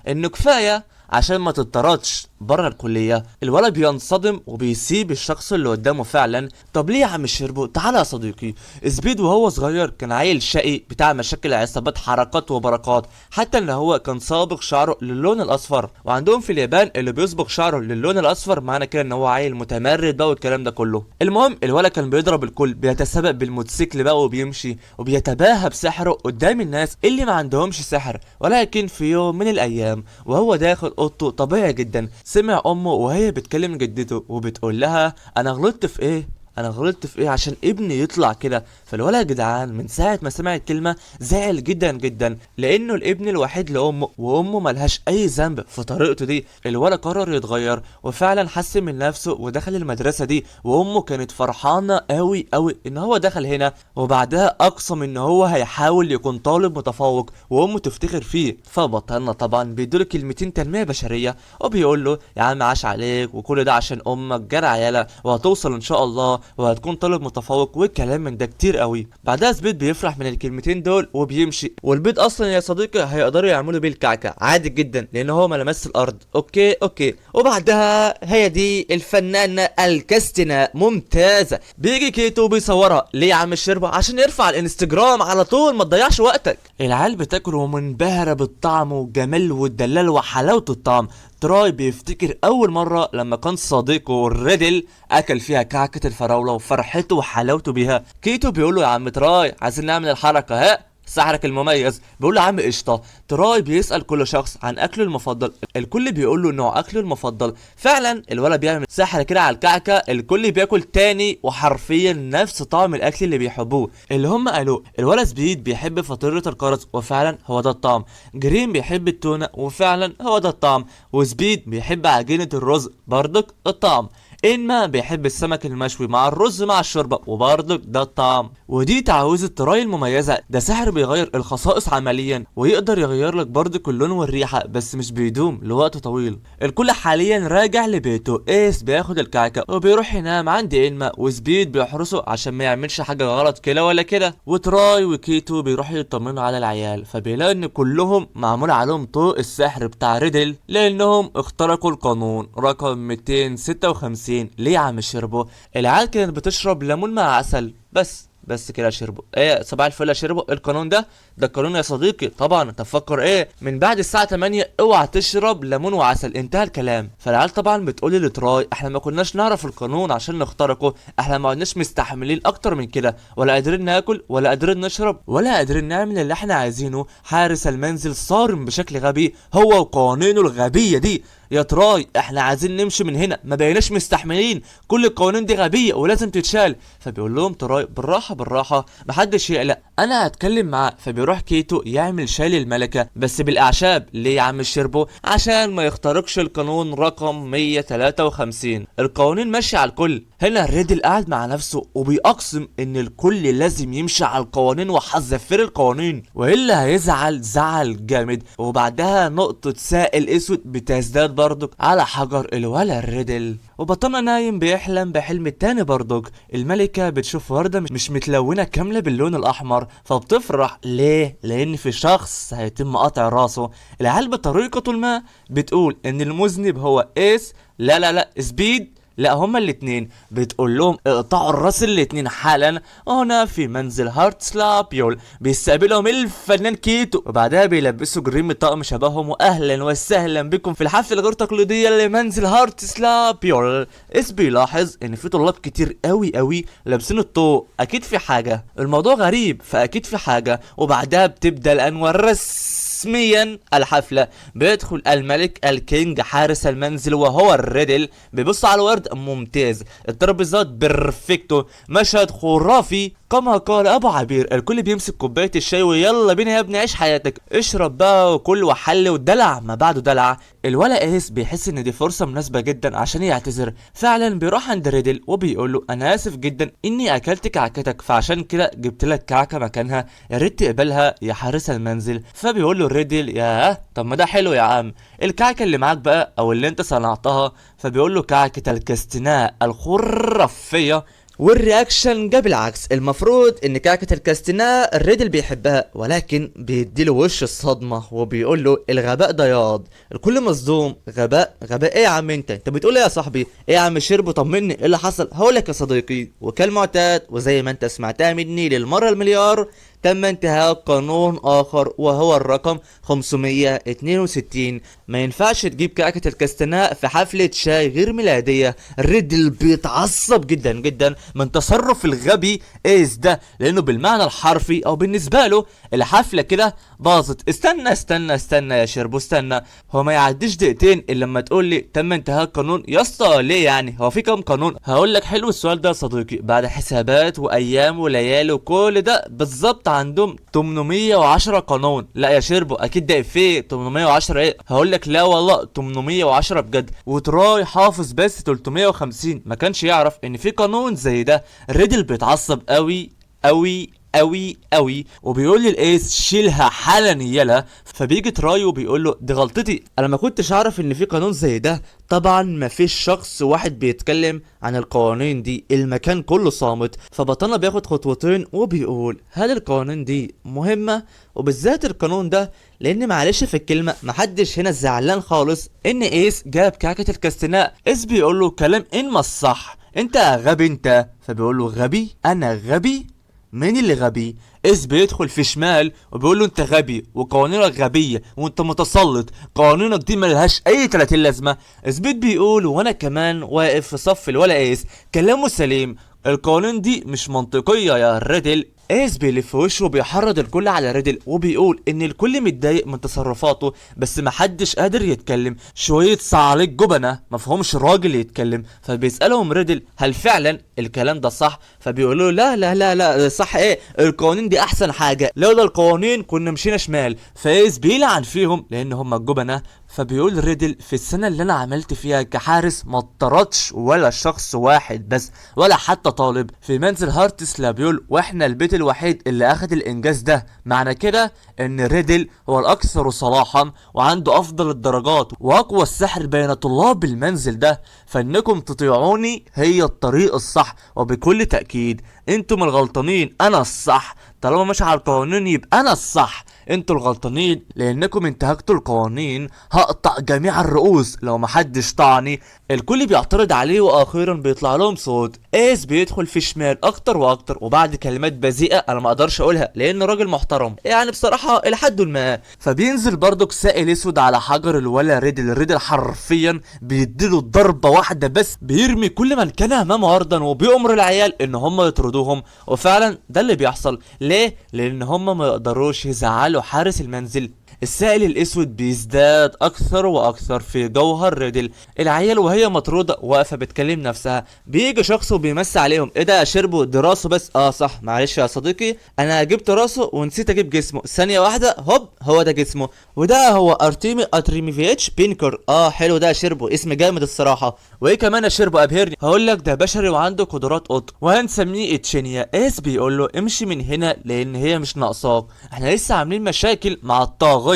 انه كفاية عشان ما تتطردش بره الكليه. الولد بينصدم وبيسيب الشخص اللي قدامه فعلا. طب ليه يا عم الشربو؟ تعالى يا صديقي. سبيد وهو صغير كان عيل شقي بتاع مشاكل عصابات حركات وبركات، حتى ان هو كان صابغ شعره للون الاصفر، وعندهم في اليابان اللي بيصبغ شعره للون الاصفر معنى كده ان هو عيل متمرد بقى والكلام ده كله. المهم الولد كان بيضرب الكل، بيتسابق بالموتوسيكل بقى وبيمشي وبيتباهى بسحره قدام الناس اللي ما عندهمش سحر. ولكن في يوم من الايام وهو داخل اوضته طبيعي جدا سمع امه وهي بتكلم جدته وبتقول لها انا غلطت في ايه؟ انا غلطت في ايه عشان ابني يطلع كده؟ فالولد يا جدعان من ساعه ما سمع الكلمه زعل جدا جدا، لانه الابن الوحيد لامه، وامه ملهاش اي ذنب في طريقته دي. الولد قرر يتغير وفعلا حسن من نفسه ودخل المدرسه دي، وامه كانت فرحانه قوي قوي ان هو دخل هنا، وبعدها اقسم ان هو هيحاول يكون طالب متفوق وامه تفتخر فيه. فبطلنا طبعا بيدوله كلمتين تنميه بشريه، وبيقول له يا عم عاش عليك وكل ده عشان امك جرى يالا، وهتوصل ان شاء الله وهتكون طالب متفوق، والكلام من ده كتير قوي. بعدها سبيد بيفرح من الكلمتين دول وبيمشي، والبيض اصلا يا صديقي هيقدروا يعملوا بيه الكعكه عادي جدا لان هو ما لمس الارض. اوكي. وبعدها هي دي الفنانه الكاستنه ممتازه، بيجي كيتو بيصورها ليه يا عم الشربة؟ عشان يرفع الانستجرام على طول، ما تضيعش وقتك. العيال بتاكل ومنبهره بالطعم والجمال والدلال وحلاوه الطعم. تراي بيفتكر اول مره لما كان صديقه ريدل اكل فيها كعكه الفراوله وفرحته وحلاوته بيها. كيتو بيقول له يا عم تراي عايزين نعمل الحركه، ها سحرك المميز. بيقول له يا عم قشطه. تراي بيسال كل شخص عن اكله المفضل، الكل بيقول له نوع اكله المفضل. فعلا الولد بيعمل سحر كده على الكعكه، الكل بياكل تاني وحرفيا نفس طعم الاكل اللي بيحبوه اللي هم قالوه. الولد سبيد بيحب فطيره الكرز وفعلا هو ده الطعم. جرين بيحب التونه وفعلا هو ده الطعم. وسبيد بيحب عجينه الرز برضك الطعم. انما بيحب السمك المشوي مع الرز مع الشوربه وبرضك ده الطعم. ودي تعويذه تراي المميزه، ده سحر بيغير الخصائص عمليا ويقدر يغير لك برضك اللون والريحه، بس مش بيدوم لوقت طويل. الكل حاليا راجع لبيته، ايس بياخد الكعكه وبيروح ينام عند انما، وسبيد بيحرسه عشان ما يعملش حاجه غلط كده ولا كده. وتراي وكيتو بيروحوا يطمنوا على العيال، فبيلاقوا ان كلهم معمول عليهم طوق السحر بتاع ريدل لانهم اخترقوا القانون رقم 256. ليه يا عم شربوا؟ العيال كانت بتشرب ليمون مع عسل بس كده شربوا. ايه صباح الفل شربوا القانون ده القانون يا صديقي. طبعا تفكر ايه من بعد الساعه 8 اوعى تشرب ليمون وعسل، انتهى الكلام. فالعيال طبعا بتقول لتراي احنا ما كناش نعرف القانون عشان نخترقه، احنا ما عدناش مستحملين اكتر من كده، ولا قادرين ناكل ولا قادرين نشرب ولا قادرين نعمل اللي احنا عايزينه. حارس المنزل صارم بشكل غبي هو وقوانينه الغبيه دي. يا تراي احنا عايزين نمشي من هنا، ما بقيناش مستحملين، كل القوانين دي غبيه ولازم تتشال. فبيقول لهم تراي بالراحه محدش يقلق انا هتكلم معاه. فبيروح كيتو يعمل شاي الملكه بس بالاعشاب. ليه يا عم الشربو؟ عشان ما يخترقش القانون رقم 153. القوانين ماشيه على الكل. هنا ريدل قاعد مع نفسه وبيقسم ان الكل لازم يمشي على القوانين وحذفر القوانين والا هيزعل زعل جامد. وبعدها نقطه سائل اسود بتزداد برضك على حجر الولا ريدل. وبطلنا نايم بيحلم بحلم التاني برضك. الملكة بتشوف وردة مش متلونة كاملة باللون الأحمر فبتفرح. ليه؟ لأن في شخص هيتم قطع راسه. العيال بطريقة ما بتقول إن المذنب هو إيس. لا سبيد. لا هما الاتنين. بتقول لهم اقطعوا الراس الاتنين حالا. هنا في منزل هارت سلابيول بيستقبلهم الفنان كيتو، وبعدها بيلبسوا جريم طقم شبههم. واهلا وسهلا بكم في الحفله الغير تقليديه لمنزل هارت سلابيول. اس بيلاحظ ان في طلاب كتير قوي لابسين الطوق، اكيد في حاجه، الموضوع غريب فاكيد في حاجه. وبعدها بتبدا الانوار رسميا الحفله. بيدخل الملك الكينج حارس المنزل وهو الريدل، بيبص على الورد ممتاز، الترابيزات بيرفكتو، مشهد خرافي كما قال ابو عبير. الكل بيمسك كوبايه الشاي ويلا بينا يا ابني عيش حياتك، اشرب بقى وكل وحل ودلع ما بعده دلع. الولا ايس بيحس ان دي فرصه مناسبه جدا عشان يعتذر. فعلا بيروح عند ريدل وبيقول له انا اسف جدا اني اكلت كعكتك فعشان كده جبت لك كعكه مكانها، يا ريت تقبلها يا حارس المنزل. فبيقول له ريدل ياه طب ما ده حلو يا عم، الكعكه اللي معاك بقى او اللي انت صنعتها. فبيقول له كعكه الكاستناء الخرافيه. والرياكشن جاب العكس. المفروض ان كعكة الكاستناء الريدل بيحبها ولكن بيديله وش الصدمة وبيقول له الغباء ضياض. الكل مصدوم. غباء ايه يا عم انت بتقول ايه يا صاحبي؟ ايه يا عم شربو طمني ايه اللي حصل؟ هقولك يا صديقي وكالمعتاد وزي ما انت سمعتها مني للمرة المليار تم انتهاء قانون اخر وهو الرقم 562. ما ينفعش تجيب كعكة الكاستناء في حفلة شاي غير ميلادية. ريدل بيتعصب جدا جدا من تصرف الغبي ايس ده، لانه بالمعنى الحرفي او بالنسبة له الحفلة كده باظت. استنى استنى استنى يا شربو استنى، هو ما يعديش دقيقتين الا لما تقول لي تم انتهاء القانون؟ يا اسطى ليه يعني؟ هو في كام قانون؟ هقول لك حلو السؤال ده يا صديقي. بعد حسابات وايام وليالي وكل ده بالظبط عندهم 810 قانون. لا يا شربو اكيد ده افيه، 810 ايه؟ هقول لك لا والله 810 بجد. وتراي حافظ بس 350، ما كانش يعرف ان في قانون زي ده. ريدل بيتعصب قوي قوي قوي قوي وبيقول للايس شيلها حالا يلا. فبيجي تراي وبيقول له دي غلطتي، انا ما كنتش اعرف ان في قانون زي ده. طبعا ما فيش شخص واحد بيتكلم عن القوانين دي، المكان كله صامت. فبطلنا بياخد خطوتين وبيقول هل القوانين دي مهمة؟ وبالذات القانون ده، لان معلش في الكلمة محدش هنا زعلان خالص ان ايس جاب كعكة الكاستناء. ايس بيقول له كلام انما الصح، انت غبي انت. فبيقول له غبي؟ انا غبي؟ مين اللي غبي؟ اس بيدخل في شمال وبيقول له انت غبي وقوانينك غبيه وانت متسلط، قوانينك دي ملهاش اي 30 لازمه. اثبيت بيقول وانا كمان واقف في صف الولا ايس، كلامه سليم، القوانين دي مش منطقيه يا ريدل. ايس بيلف وشه وبيحرض الكل على ريدل وبيقول ان الكل متضايق من تصرفاته بس محدش قادر يتكلم. شويه صعاليك جبنه مفهومش راجل يتكلم. فبيسالهم ريدل هل فعلا الكلام ده صح؟ فبيقولوا لا لا لا لا صح ايه، القوانين دي احسن حاجه، لولا القوانين كنا مشينا شمال. فايس بيلعن فيهم لان هم الجبنه. فبيقول ريدل في السنه اللي انا عملت فيها كحارس ما اطردش ولا شخص واحد بس ولا حتى طالب في منزل هارتس لابيول، واحنا البيت الوحيد اللي اخد الانجاز ده. معنى كده ان ريدل هو الاكثر صلاحا وعنده افضل الدرجات واقوى السحر بين طلاب المنزل ده. فانكم تطيعوني هي الطريق الصح، وبكل تأكيد انتم الغلطانين انا الصح. طالما مش على القوانين يبقى انا الصح، انتوا الغلطانين لانكم انتهكتوا القوانين. هقطع جميع الرؤوس لو محدش طعني. الكل بيعترض عليه واخيرا بيطلع لهم صوت. ايس بيدخل في شمال اكتر واكتر وبعد كلمات بذيئه انا ما اقدرش اقولها لان راجل محترم يعني بصراحه الى حد ما. فبينزل برضك سائل اسود على حجر الولا ريدل. ريدل حرفيا بيديله ضربه واحده بس بيرمي كل من كان امامه ارضا وبيأمر العيال ان هم يطردوهم. وفعلا ده اللي بيحصل. ليه؟ لان هم ما يقدروش يزعلوا حارس المنزل. السائل الاسود بيزداد اكثر واكثر في جوهر ريدل. العيال وهي مطروده واقفه بتكلم نفسها، بيجي شخص وبيمس عليهم ايه ده شربوا دي راسه بس؟ صح معلش يا صديقي انا جبت راسه ونسيت اجيب جسمه، ثانيه واحده هوب هو ده جسمه. وده هو ارتيمي اتريميفيتش بينكر. حلو ده شربوا، اسم جامد الصراحه. وايه كمان يا شربوا ابهرني؟ هقول لك ده بشري وعنده قدرات قط وهنسميه اتشينيا. ايس بيقول له امشي من هنا لان هي مش ناقصاك، احنا لسه عاملين مشاكل مع الطاغيه.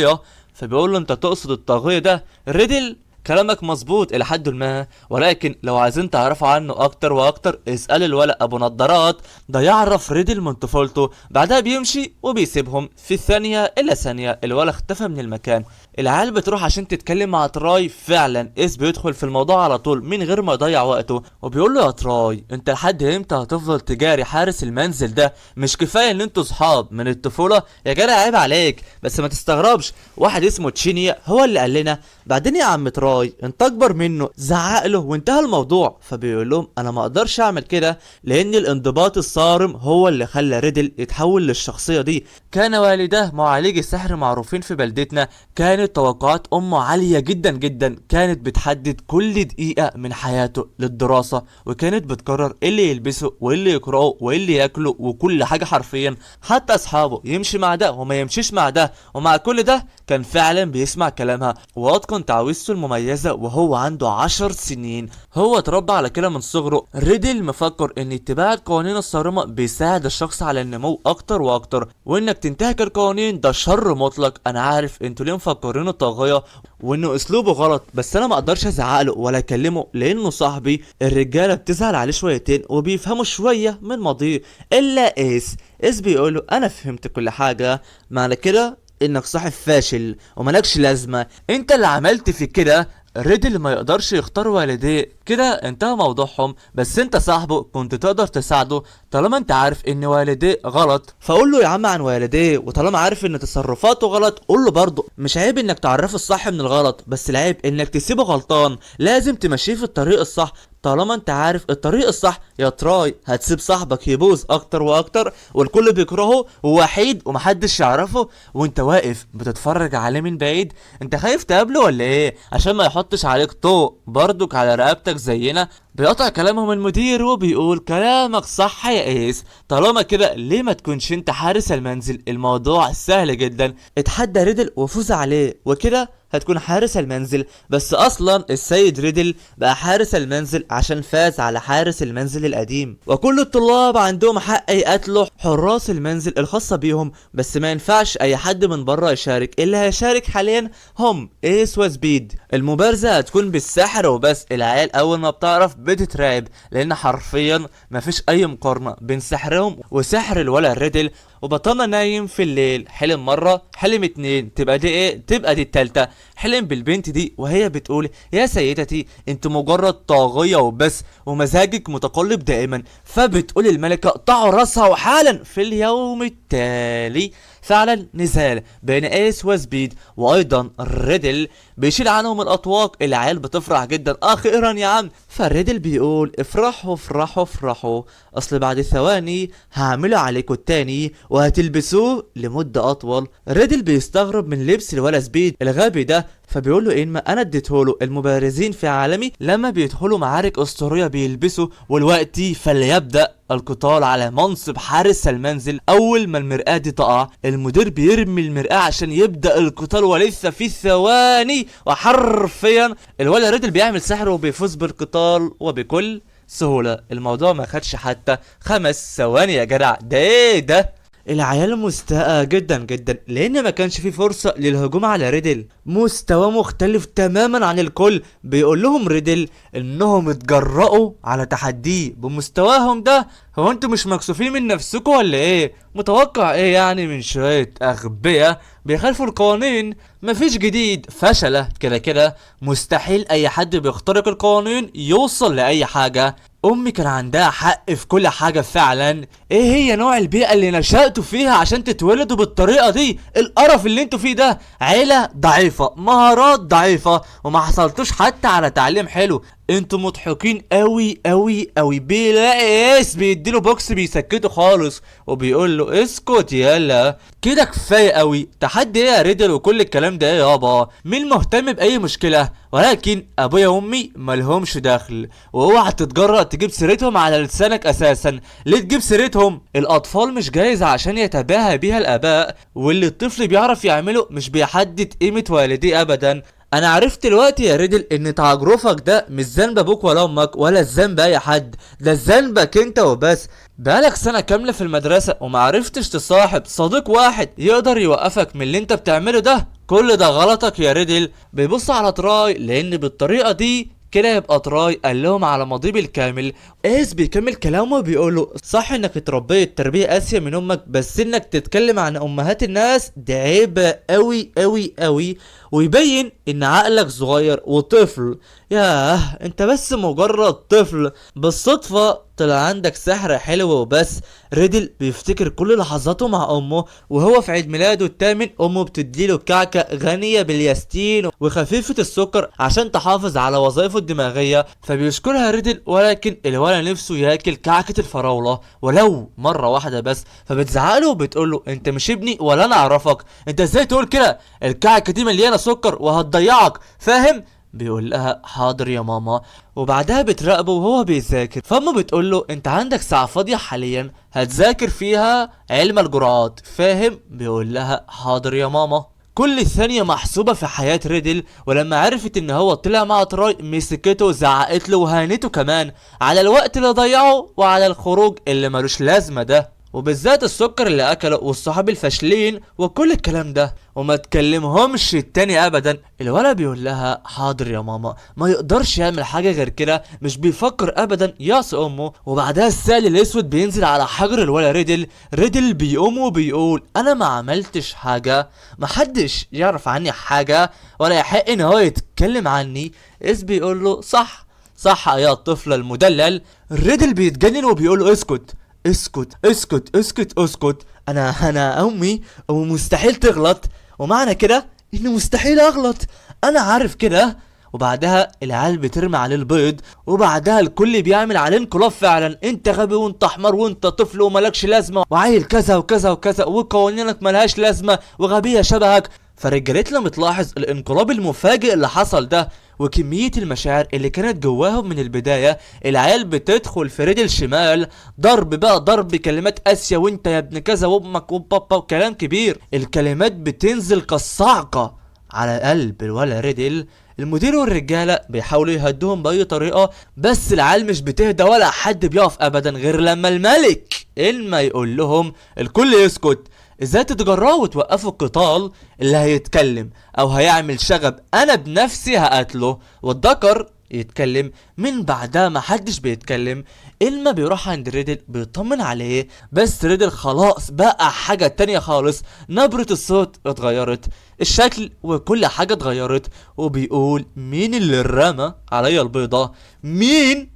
فبيقول له انت تقصد الطاغية ده؟ ريدل كلامك مظبوط الى حد ما، ولكن لو عايزين تعرفوا عنه اكتر واكتر اسال الولد ابو نضارات ده يعرف ريدل من طفولته. بعدها بيمشي وبيسيبهم في ثانيه الا ثانيه الولد اختفى من المكان. العيال بتروح عشان تتكلم مع تراي. فعلا اس بيدخل في الموضوع على طول من غير ما يضيع وقته وبيقول له يا تراي انت لحد امتى هتفضل تجاري حارس المنزل ده؟ مش كفايه ان انتوا صحاب من الطفوله يا جدع؟ عيب عليك. بس ما تستغربش واحد اسمه تشينيا هو اللي قال لنا. بعدين يا عم تراي انت اكبر منه، زعق له وانتهى الموضوع. فبيقول لهم انا ما اقدرش اعمل كده لان الانضباط الصارم هو اللي خلى ريدل يتحول للشخصيه دي. كان والداه معالجي السحر معروفين في بلدتنا، كانت توقعات امه عاليه جدا جدا، كانت بتحدد كل دقيقه من حياته للدراسه وكانت بتقرر ايه اللي يلبسه وايه اللي يقراه وايه اللي ياكله وكل حاجه حرفيا، حتى اصحابه يمشي مع ده وما يمشيش مع ده. ومع كل ده كان فعلا بيسمع كلامها واتقن تعويذته المميزه وهو عنده 10 سنين. هو اتربى على كده من صغره. ريدل مفكر ان اتباع القوانين الصارمه بيساعد الشخص على النمو اكتر واكتر، وانك تنتهك القوانين ده شر مطلق. انا عارف انتوا ليه مفكرينه طاغيه وانه اسلوبه غلط، بس انا ما اقدرش ازعقله ولا اكلمه لانه صاحبي. الرجاله بتزعل عليه شويتين وبيفهموا شويه من ماضيه الا ايس بيقوله انا فهمت كل حاجه، معنى كده انك صاحب فاشل وملكش لازمه، انت اللي عملت في كده ريدل ما يقدرش يختار والديه، كده انتهى موضوعهم. بس انت صاحبه كنت تقدر تساعده طالما انت عارف ان والديه غلط، فقول له يا عم عن والديه، وطالما عارف ان تصرفاته غلط قول له برضه. مش عيب انك تعرفه الصح من الغلط، بس العيب انك تسيبه غلطان، لازم تمشيه في الطريق الصح. طالما انت عارف الطريق الصح يا تراي هتسيب صاحبك يبوظ اكتر واكتر والكل بيكرهه ووحيد ومحدش يعرفه وانت واقف بتتفرج عليه من بعيد. انت خايف تقابله ولا ايه؟ عشان ما يحطش عليك طوق برضك على رقبتك زينا. بيقطع كلامهم المدير وبيقول كلامك صح يا ايس، طالما كده ليه ما تكونش انت حارس المنزل؟ الموضوع سهل جدا، اتحدى ريدل وفوز عليه وكده هتكون حارس المنزل. بس اصلا السيد ريدل بقى حارس المنزل عشان فاز على حارس المنزل القديم، وكل الطلاب عندهم حق يقتلوا حراس المنزل الخاصة بيهم، بس ما ينفعش اي حد من بره يشارك. اللي هيشارك حاليا هم ايس وسبيد. المبارزة هتكون بالسحر وبس. العيال اول ما بتعرف بتترعب، لان حرفيا مفيش اي مقارنة بين سحرهم وسحر الولد ريدل. وبطلنا نايم في الليل، حلم مرة، حلم اتنين، تبقى دي ايه؟ تبقى دي التالتة. حلم بالبنت دي وهي بتقول يا سيدتي انت مجرد طاغية وبس ومزاجك متقلب دائما. فبتقول الملكة اقطعوا راسها وحالا. في اليوم التالي فعلا نزال بين ايس وسبيد وايضا ريدل بيشيل عنهم الاطواق. العيال بتفرح جدا، اخيرا يا عم. فالريدل بيقول افرحوا افرحوا افرحوا، اصل بعد ثواني هعمله عليكم التاني وهتلبسوه لمدة اطول. ريدل بيستغرب من لبس الولا سبيد الغبي ده، فبيقول له انما انا اديتهوله. المبارزين في عالمي لما بيدخلوا معارك اسطوريه بيلبسوا. والوقت فليبدا القتال على منصب حارس المنزل. اول ما المرآة دي تقع المدير بيرمي المرآة عشان يبدا القتال، ولسه في ثواني وحرفيا الولد ريدل بيعمل سحر وبيفوز بالقتال وبكل سهوله. الموضوع ما خدش حتى 5 ثواني يا جدع. ده ايه ده؟ العيال مستاءة جدا جدا لان ما كانش في فرصة للهجوم على ريدل. مستوى مختلف تماما عن الكل. بيقول لهم ريدل انهم اتجرأوا على تحديه بمستواهم ده. هو انتوا مش مكسوفين من نفسكم ولا ايه؟ متوقع ايه يعني من شوية اغبياء بيخالفوا القوانين؟ مفيش جديد، فشلة كده كده. مستحيل اي حد بيخترق القوانين يوصل لاي حاجة. امي كان عندها حق في كل حاجة فعلا. ايه هي نوع البيئة اللي نشأتوا فيها عشان تتولدوا بالطريقة دي؟ القرف اللي انتوا فيه ده. عيلة ضعيفة، مهارات ضعيفة، وما حصلتوش حتى على تعليم حلو. انتوا مضحكين قوي قوي قوي. بيلاقي ايس بيديله بوكس بيسكته خالص وبيقول له اسكت يالا كده كفايه قوي. تحدي ايه يا ريدل وكل الكلام ده ايه يابا؟ مين مهتم باي مشكله؟ ولكن ابويا وامي مالهمش دخل، واوعى تتجرأ تجيب سيرتهم على لسانك اساسا. ليه تجيب سيرتهم؟ الاطفال مش جايزه عشان يتباهى بيها الاباء، واللي الطفل بيعرف يعمله مش بيحدد قيمه والديه ابدا. انا عرفت دلوقتي يا ريدل ان تعجرفك ده مش ذنب ابوك ولا امك ولا الذنب اي حد، ده ذنبك انت وبس. بقالك سنة كاملة في المدرسة ومعرفتش تصاحب صديق واحد يقدر يوقفك من اللي انت بتعمله ده. كل ده غلطك يا ريدل. بيبص على تراي لان بالطريقة دي كده يبقى تراي قال لهم على ماضيه بالكامل. ايس بيكمل كلامه وبيقول له صح انك اتربيت تربيه قاسيه من امك، بس انك تتكلم عن امهات الناس ده عيب قوي قوي قوي، ويبين ان عقلك صغير وطفل. ياه انت بس مجرد طفل، بالصدفه طلع عندك سحر حلو وبس. ريدل بيفتكر كل لحظاته مع امه وهو في عيد ميلاده الثامن. امه بتديله كعكه غنيه بالياستين وخفيفه السكر عشان تحافظ على وظائفه الدماغيه، فبيشكرها ريدل. ولكن الولد نفسه ياكل كعكه الفراوله ولو مره واحده بس، فبتزعقله وبتقول انت مش ابني ولا انا اعرفك، انت ازاي تقول كده؟ الكعكه دي مليانه سكر وهتضيعك، فاهم؟ بيقول لها حاضر يا ماما. وبعدها بتراقبه وهو بيذاكر، فامه بتقول له انت عندك ساعه فاضيه حاليا هتذاكر فيها علم الجرعات، فاهم؟ بيقول لها حاضر يا ماما. كل ثانية محسوبة في حياة ريدل، ولما عرفت ان هو طلع مع تراي مسكته وزعقت له وهانته كمان على الوقت اللي ضيعه وعلى الخروج اللي ملوش لازمة ده. وبالذات السكر اللي اكله والصحاب الفاشلين وكل الكلام ده، وما تكلمهمش التاني ابدا. الولد بيقول لها حاضر يا ماما، ما يقدرش يعمل حاجه غير كده، مش بيفكر ابدا يعصي امه. وبعدها السائل الاسود بينزل على حجر الولد ريدل. ريدل بيقوم وبيقول انا ما عملتش حاجه، محدش يعرف عني حاجه ولا يحق ان هو يتكلم عني. اس بيقول له صح صح يا الطفل المدلل. ريدل بيتجنن وبيقول له اسكت اسكت اسكت اسكت اسكت، انا امي ومستحيل تغلط، ومعنى كده انه مستحيل اغلط، انا عارف كده. وبعدها العيال بترمي عليه البيض، وبعدها الكل بيعمل عليه انقلاب فعلا، انت غبي وانت حمار وانت طفل وملكش لازمه وعيل كذا وكذا وكذا وقوانينك ملهاش لازمه وغبيه شبهك. فرجالتنا بتلاحظ الانقلاب المفاجئ اللي حصل ده وكمية المشاعر اللي كانت جواهم من البداية. العيال بتدخل في رجل شمال، ضرب بقى ضرب، كلمات قاسية وانت يا ابن كذا وامك وبابا وكلام كبير. الكلمات بتنزل كالصعقة على قلب الولا ريدل. المدير والرجالة بيحاولوا يهدوهم بأي طريقة، بس العيال مش بتهدى ولا حد بيقف أبدا غير لما الملك إلما يقول لهم الكل يسكت. ازاي تتجرأوا وتوقفوا القتال؟ اللي هيتكلم او هيعمل شغب انا بنفسي هقتله. والذكر يتكلم. من بعدها محدش بيتكلم. إلما بيروح عند ريدل بيطمن عليه، بس ريدل خلاص بقى حاجة تانية خالص، نبرة الصوت اتغيرت، الشكل وكل حاجة اتغيرت، وبيقول مين اللي رمى عليا البيضة؟ مين؟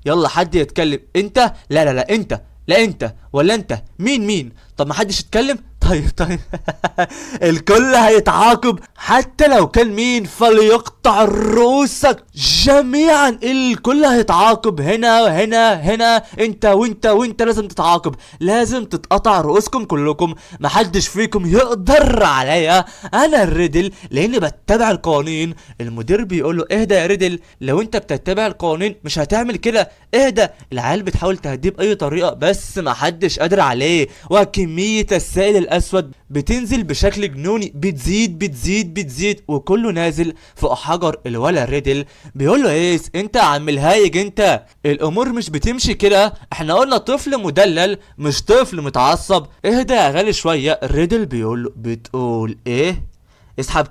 يلا حد يتكلم. انت؟ لا لا لا انت، لا انت ولا انت، مين؟ طب محدش يتكلم؟ طيب الكل هيتعاقب حتى لو كان مين، فليقطع رؤوسك جميعا. الكل هيتعاقب هنا وهنا هنا، انت وانت لازم تتعاقب، لازم تتقطع رؤوسكم كلكم، محدش فيكم يقدر عليا، انا الريدل لاني بتبع القوانين. المدير بيقول له اهدى يا ريدل، لو انت بتتبع القوانين مش هتعمل كده، اهدى. العيال بتحاول تهديه باي طريقه بس محدش قادر عليه، وكميه السائل الاسود بتنزل بشكل جنوني، بتزيد وكله نازل فوق حجر الولا ريدل. بيقول له ايه انت يا عم الهايج، انت الامور مش بتمشي كده، احنا قلنا طفل مدلل مش طفل متعصب، اهدى يا غالي شويه. ريدل بيقول له بتقول ايه؟ اسحب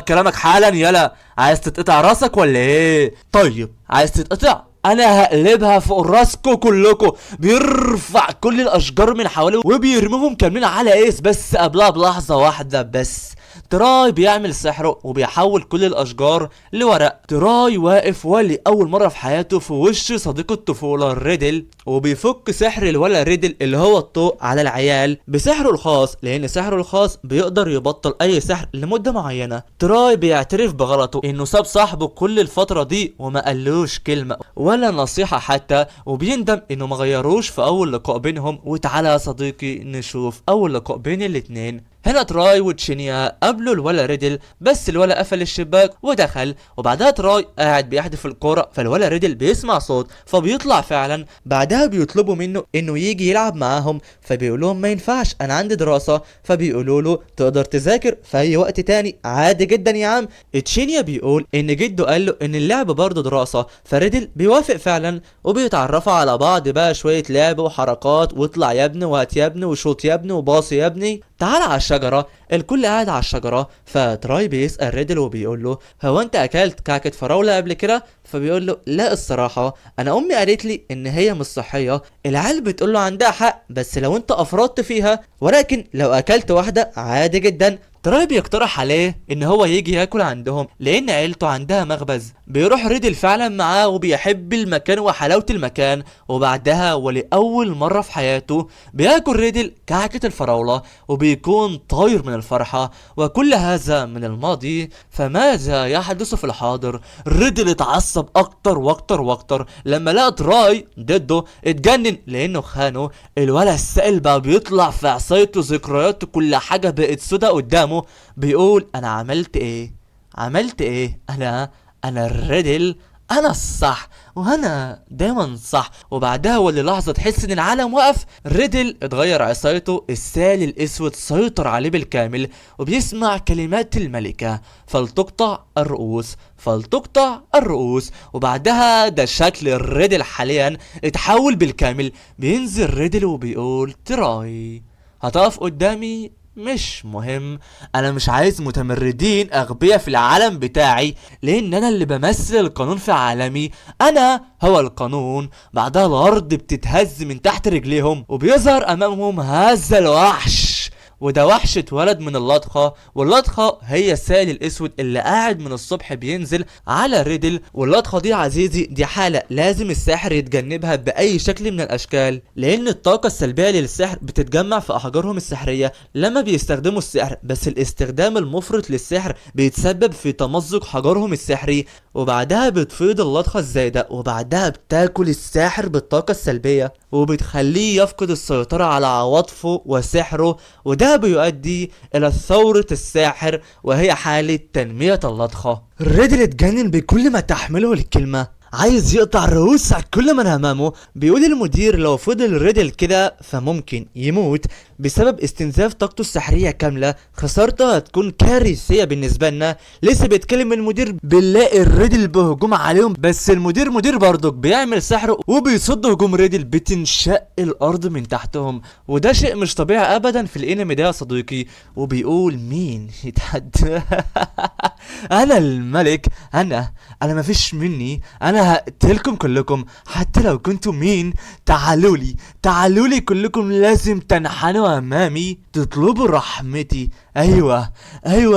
كلامك حالا يلا، عايز تتقطع راسك ولا ايه؟ طيب عايز تتقطع، انا هقلبها فوق راسكو كلكو. بيرفع كل الاشجار من حواليه وبيرميهم كاملين على ايس، بس قبلها بلحظه واحده بس تراي بيعمل سحره وبيحول كل الاشجار لورق. تراي واقف ولي اول مره في حياته في وش صديق الطفوله ريدل، وبيفك سحر الولا ريدل اللي هو الضوء على العيال بسحره الخاص، لان سحره الخاص بيقدر يبطل اي سحر لمده معينه. تراي بيعترف بغلطه انه ساب صاحبه كل الفتره دي وما قالوش كلمه ولا نصيحه حتى، وبيندم انه ما غيروش في اول لقاء بينهم. وتعالى يا صديقي نشوف اول لقاء بين الاتنين. هنا تراي وتشينيا قابلوا الولا ريدل، بس الولا قفل الشباك ودخل، وبعدها تراي قاعد بيحدف الكوره، فالولا ريدل بيسمع صوت فبيطلع فعلا. بعدها بيطلبوا منه انه يجي يلعب معاهم، فبيقول لهم ما ينفعش انا عندي دراسه، فبيقولوا له تقدر تذاكر في اي وقت تاني عادي جدا يا عم. تشينيا بيقول ان جده قال له ان اللعب برضه دراسه، فريدل بيوافق فعلا، وبيتعرفوا على بعض بقى شويه لعب وحركات، واطلع يا ابني وهات يا ابني وشوط يا ابني وباص يا ابني، تعال على الشجرة. الكل قاعد على الشجرة، فتراي بيسأل ريدل وبيقول له هو انت اكلت كعكة فراولة قبل كده؟ فبيقول له لا الصراحة انا امي قالت لي ان هي مش صحية. العيال بتقول له عندها حق بس لو انت افرطت فيها، ولكن لو اكلت واحدة عادي جدا. تراي بيقترح عليه ان هو يجي ياكل عندهم لان عيلته عندها مخبز. بيروح ريدل فعلا معاه وبيحب المكان وحلاوة المكان، وبعدها ولأول مرة في حياته بياكل ريدل كعكة الفراولة وبيكون طاير من الفرحة. وكل هذا من الماضي، فماذا يحدث في الحاضر؟ ريدل اتعصب اكتر واكتر لما لقى تراي ضده، اتجنن لانه خانه. الولا السائل بقى بيطلع في عصايته ذكرياته، كل حاجة بقت سودا قدامه. بيقول انا عملت ايه؟ انا الريدل، انا الصح وانا دايما صح. وبعدها واللي لحظه تحس ان العالم وقف، ريدل اتغير عصايته، السال الاسود سيطر عليه بالكامل، وبيسمع كلمات الملكه: فلتقطع الرؤوس، فلتقطع الرؤوس. وبعدها ده شكل ريدل حاليا اتحول بالكامل. بينزل ريدل وبيقول: تراي هتقف قدامي؟ مش مهم، انا مش عايز متمردين اغبياء في العالم بتاعي، لان انا اللي بمثل القانون في عالمي، انا هو القانون. بعدها الارض بتتهز من تحت رجليهم، وبيظهر امامهم هذا الوحش، وده وحش اتولد من اللطخة، واللطخة هي السائل الاسود اللي قاعد من الصبح بينزل على ريدل. واللطخة دي عزيزي دي حالة لازم الساحر يتجنبها بأي شكل من الأشكال، لأن الطاقة السلبية للسحر بتتجمع في أحجارهم السحرية لما بيستخدموا السحر، بس الاستخدام المفرط للسحر بيتسبب في تمزق حجرهم السحري، وبعدها بتفيض اللطخة الزايدة، وبعدها بتاكل الساحر بالطاقة السلبية وبتخليه يفقد السيطرة على عواطفه وسحره، وده بيؤدي الى ثورة الساحر، وهي حالة تنمية اللطخة. ريدل اتجنن بكل ما تحمله الكلمة، عايز يقطع الرؤوس على كل من امامه. بيقول المدير لو فضل ريدل كده فممكن يموت بسبب استنزاف طاقته السحرية كاملة، خسارته هتكون كارثية بالنسبة لنا. لسه بيتكلم المدير بنلاقي ريدل بهجوم عليهم، بس المدير مدير برضك بيعمل سحر وبيصد هجوم ريدل، بتنشق الارض من تحتهم، وده شيء مش طبيعي ابدا في الانمي ده يا صديقي. وبيقول: مين يتحدى؟ انا الملك، انا مفيش مني، انا هقتلكم كلكم حتى لو كنتم مين. تعالوا لي كلكم، لازم تنحنوا امامي تطلبوا رحمتي. ايوه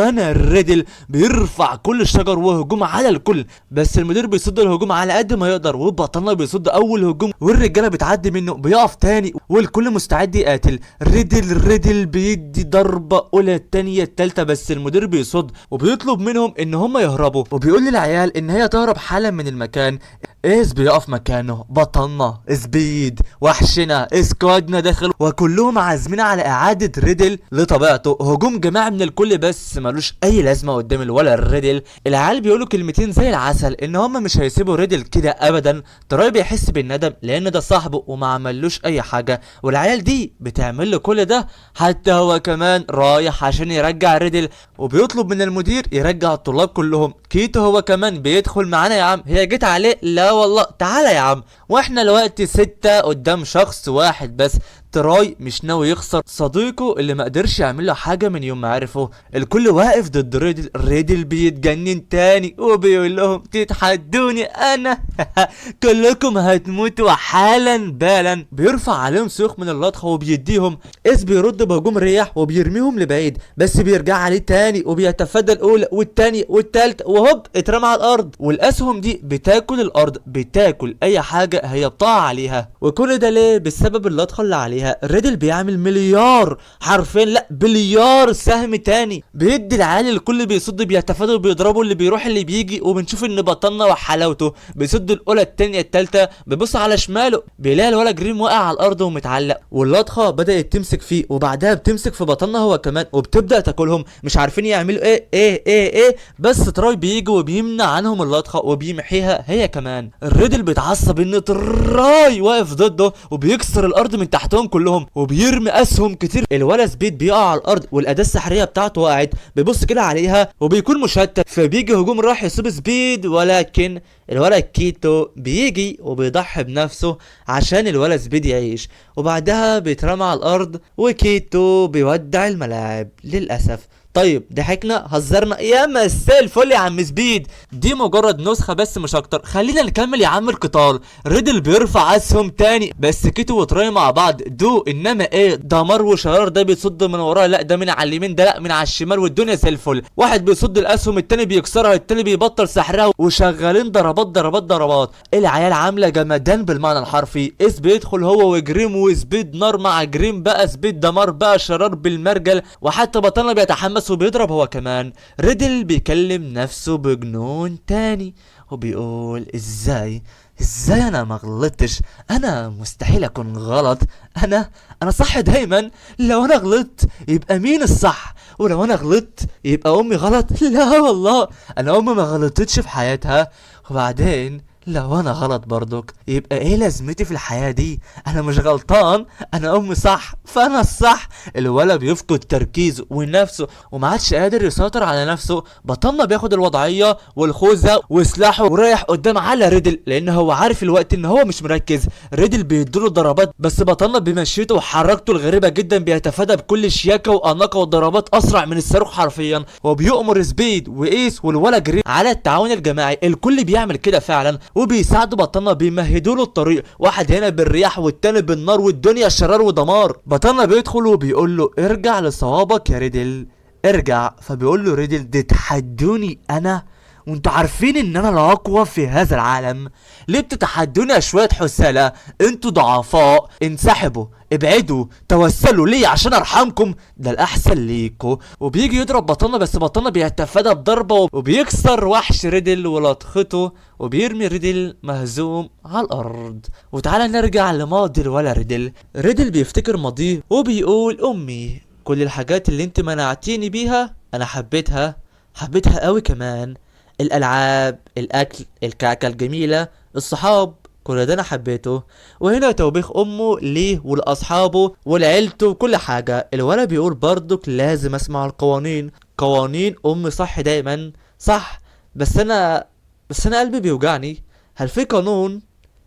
انا الريدل. بيرفع كل الشجر وهجوم على الكل، بس المدير بيصد الهجوم على قد ما يقدر، وبطلنا بيصد اول هجوم والرجاله بتعدي منه، بيقف تاني والكل مستعد يقاتل. ريدل بيدي ضربه اولى التانيه التالته، بس المدير بيصد وبيطلب منهم ان هم يهربوا، وبيقول للعيال ان هي تهرب حالا من المكان. ايس بيقف مكانه، بطلنا سبيد وحشنا اسكوادنا داخل، وكلهم عازمين على اعادة ريدل لطبيعته. هجوم جماعي من الكل بس ملوش اي لازمة قدام الولا ريدل. العيال بيقولوا كلمتين زي العسل ان هم مش هيسيبوا ريدل كده ابدا. تراي بيحس بالندم لان ده صاحبه وما عملوش اي حاجة، والعيال دي بتعمل له كل ده، حتى هو كمان رايح عشان يرجع ريدل، وبيطلب من المدير يرجع الطلاب كلهم. كيتو هو كمان بيدخل معانا. يا عم هي جيت عليه؟ لا والله، تعالى يا عم، واحنا الوقت 6 قدام شخص واحد بس. تراي مش ناوي يخسر صديقه اللي ما قدرش يعمل له حاجه من يوم ما عرفه. الكل واقف ضد ريدل بيتجنن تاني وبيقول لهم: تتحدوني انا؟ كلكم هتموتوا حالا بالا. بيرفع عليهم سيوخ من اللطخه وبيديهم. اس بيرد بهجوم رياح وبيرميهم لبعيد، بس بيرجع عليه تاني وبيتفادى الاولى والتانية والتالتة، وهوب اترمى على الارض. والاسهم دي بتاكل الارض، بتاكل اي حاجه هي بتقع عليها. وكل ده ليه؟ بسبب اللطخه اللي عليها. ريدل بيعمل مليار، حرفيا لا بليار سهم تاني، بيدي العيال الكل بيصد، بيتفادوا، بيضربوا اللي بيروح اللي بيجي. وبنشوف ان بطلنا وحلاوته بيصد الاولى التانية التالتة. بيبص على شماله بيلاقي الولا جريم واقع على الارض ومتعلق، واللطخه بدات تمسك فيه، وبعدها بتمسك في بطلنا هو كمان وبتبدا تاكلهم. مش عارفين يعملوا ايه بس تراي بيجي وبيمنع عنهم اللطخه وبيمحيها هي كمان. الريدل بيتعصب ان تراي واقف ضده وبيكسر الارض من تحتهم كلهم وبيرمي اسهم كتير. الولا سبيد بيقع على الارض والاداه السحريه بتاعته وقعت، بيبص كده عليها وبيكون مشتت، فبيجي هجوم راح يصيب سبيد، ولكن الولا كيتو بيجي وبيضحي بنفسه عشان الولا سبيد يعيش، وبعدها بيترمى على الارض وكيتو بيودع الملاعب للاسف. طيب ضحكنا هزرنا يا مساء الفل يا عم سبيد، دي مجرد نسخة بس مش اكتر. خلينا نكمل يا عم القتال. ريدل بيرفع اسهم تاني، بس كيتو وتراي مع بعض انما ايه دمار وشرار. ده بيصد من وراه، لا ده من على اليمين، ده لا من على الشمال، والدنيا زي الفل. واحد بيصد الاسهم، التاني بيكسرها، التاني بيبطل سحرها، وشغالين ضربات. العيال عامله جمدان بالمعنى الحرفي. اس بيدخل هو وجريم وسبيد نار مع جريم، بقى سبيد دمار، بقى شرار بالمرجل، وحتى بطلنا بيتحمس وبيضرب هو كمان. ريدل بيكلم نفسه بجنون تاني وبيقول: ازاي انا ما غلطتش؟ انا مستحيل اكون غلط، انا صح دايما. لو انا غلطت يبقى مين الصح؟ ولو انا غلطت يبقى امي غلط؟ لا والله انا امي ما غلطتش في حياتها. وبعدين لو انا غلط برضك يبقى ايه لازمتي في الحياة دي؟ انا مش غلطان، انا امي صح فانا الصح. الولد بيفقد تركيزه ونفسه وما عادش قادر يسيطر على نفسه. بطلنا بياخد الوضعية والخوذة وسلاحه ورايح قدام على ريدل، لان هو عارف الوقت ان هو مش مركز. ريدل بيديله ضربات بس بطلنا بمشيته وحركته الغريبة جدا بيتفادى بكل شياكة واناقة، والضربات اسرع من الصاروخ حرفيا. وبيؤمر سبيد وايس والولا جري على التعاون الجماعي. الكل بيعمل كده فعلا وبيساعدوا بطلنا بيمهدوا له الطريق، واحد هنا بالرياح والتاني بالنار والدنيا شرار ودمار. بطلنا بيدخل وبيقول له ارجع لصوابك يا ريدل ارجع. فبيقول له ريدل دي تحدوني انا وانتوا عارفين ان انا الاقوى في هذا العالم، ليه بتتحدوني يا شويه حسالة؟ انتوا ضعفاء، انسحبوا ابعدوا توسلوا لي عشان ارحمكم، ده الاحسن ليكوا. وبيجي يضرب بطلنا بس بطلنا بيتفادى بضربه وبيكسر وحش ريدل ولطخته وبيرمي ريدل مهزوم على الارض. وتعالى نرجع لماضي الولا ريدل. ريدل بيفتكر ماضيه وبيقول امي كل الحاجات اللي انت منعتيني بيها انا حبيتها قوي كمان، الالعاب، الاكل، الكعكه الجميله، الصحاب، كل ده انا حبيته. وهنا توبيخ امه ليه ولاصحابه ولعيلته وكل حاجه. الولد بيقول برضك لازم اسمع القوانين، قوانين امي صح دايما صح، بس انا قلبي بيوجعني، هل في قانون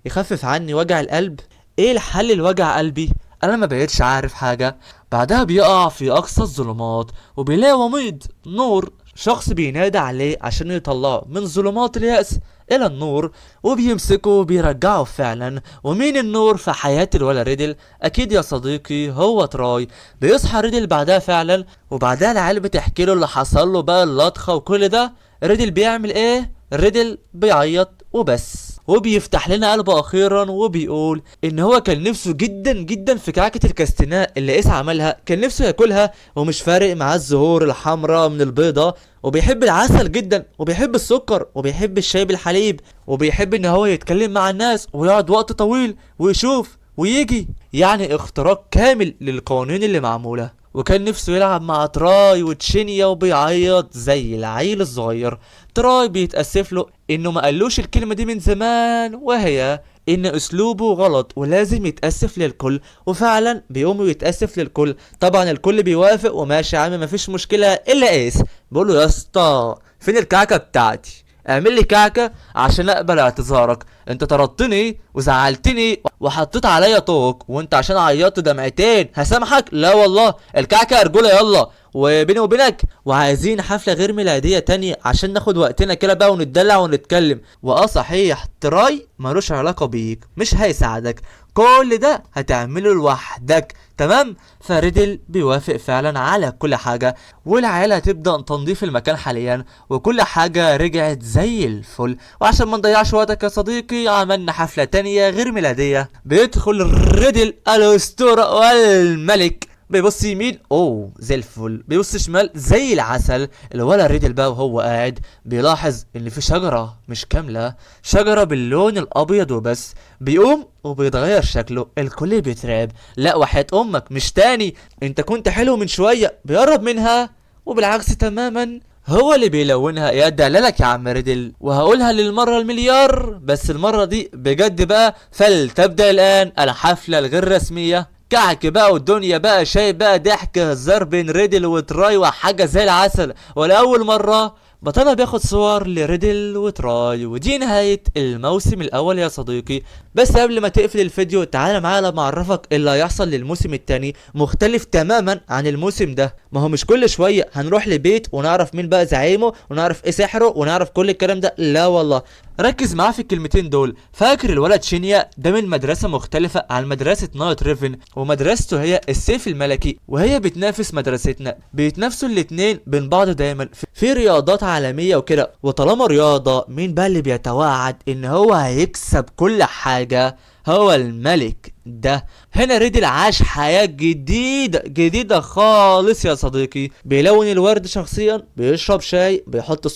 يخفف عني وجع القلب؟ ايه الحل لوجع قلبي؟ انا ما بقيتش عارف حاجه. بعدها بيقع في اقصى الظلمات وبيلاقي وميض نور، شخص بينادى عليه عشان يطلعه من ظلمات اليأس الى النور، وبيمسكه وبيرجعه فعلا. ومين النور في حياة الولا ريدل؟ اكيد يا صديقي هو تراي. بيصحى ريدل بعدها فعلا، وبعدها العيال بتحكي له اللي حصل له بقى اللطخة وكل ده. ريدل بيعمل ايه؟ ريدل بيعيط وبس، وبيفتح لنا قلبه اخيرا وبيقول ان هو كان نفسه جدا جدا في كعكة الكاستناء اللي ايس عملها، كان نفسه ياكلها ومش فارق معاه الزهور الحمراء من البيضة، وبيحب العسل جدا وبيحب السكر وبيحب الشاي بالحليب وبيحب ان هو يتكلم مع الناس ويقعد وقت طويل ويشوف ويجي، يعني اختراق كامل للقوانين اللي معمولة. وكان نفسه يلعب مع تراي وتشينيا وبيعيط زي العيل الصغير. تراي بيتأسف له انه ما قالوش الكلمة دي من زمان، وهي ان اسلوبه غلط ولازم يتأسف للكل. وفعلا بيقوم يتأسف للكل، طبعا الكل بيوافق وماشي يا عم مفيش مشكلة الا ايس. بيقول له يا اسطى فين الكعكة بتاعتي؟ اعمل لي كعكة عشان اقبل اعتذارك، انت طردتني وزعلتني وحطيت عليا طوق، وانت عشان عيطت دمعتين هسامحك؟ لا والله الكعكة ارجولة يلا. وبيني وبينك وعايزين حفلة غير ميلادية تانية عشان ناخد وقتنا كده بقى ونتدلع ونتكلم. صحيح تراي ملوش علاقة بيك، مش هيساعدك، كل ده هتعمله لوحدك تمام. فريدل بيوافق فعلا على كل حاجة، والعيلة هتبدأ تنظيف المكان حاليا وكل حاجة رجعت زي الفل. وعشان ما نضيعش وقتك يا صديقي عملنا حفلة تانية غير ميلادية. بيدخل ريدل الأسطورة والملك، بيبص يمين اوه زي الفل، بيبص شمال زي العسل. الولا ريدل بقى وهو قاعد بيلاحظ ان في شجرة مش كاملة، شجرة باللون الابيض وبس. بيقوم وبيتغير شكله، الكل بيترعب. لا وحياة امك مش تاني، انت كنت حلو من شوية. بيقرب منها وبالعكس تماما هو اللي بيلونها. يا دلالك يا عم ريدل، وهقولها للمرة المليار بس المرة دي بجد بقى. فلتبدأ الآن الحفلة الغير رسمية، كعك بقى والدنيا بقى شاي بقى ضحك هزار بين ريدل وتراي وحاجة زي العسل. ولأول مرة بطلنا بياخد صور لريدل وتراي. ودي نهاية الموسم الأول يا صديقي. بس قبل ما تقفل الفيديو تعالى معايا لما أعرفك اللي هيحصل للموسم التاني، مختلف تماما عن الموسم ده. ما هو مش كل شوية هنروح لبيت ونعرف مين بقى زعيمه ونعرف ايه سحره ونعرف كل الكلام ده، لا والله. ركز معاه في الكلمتين دول. فاكر الولد شينيا ده من مدرسة مختلفة عن مدرسة نايت ريفن، ومدرسته هي السيف الملكي، وهي بتنافس مدرستنا. بيتنافسوا الاتنين بين بعض دايما في رياضات عالمية وكده. وطالما رياضة مين بقى اللي بيتوعد ان هو هيكسب كل حاجة؟ هو الملك ده. هنا ريدل عاش حياة جديدة خالص يا صديقي. بيلون الورد شخصيا، بيشرب شاي، بيحط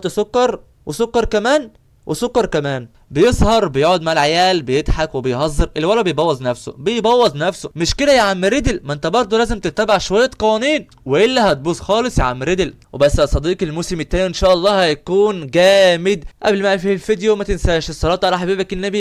سكر وسكر كمان، وسكر كمان بيسهر بيقعد مع العيال بيضحك وبيهزر، الولد بيبوظ نفسه. مش كده يا عم ريدل؟ ما انت برضه لازم تتبع شويه قوانين والا هتبوظ خالص يا عم ريدل. وبس يا صديقي، الموسم التاني ان شاء الله هيكون جامد. قبل ما اقفل الفيديو ما تنساش الصلاه على حبيبك النبي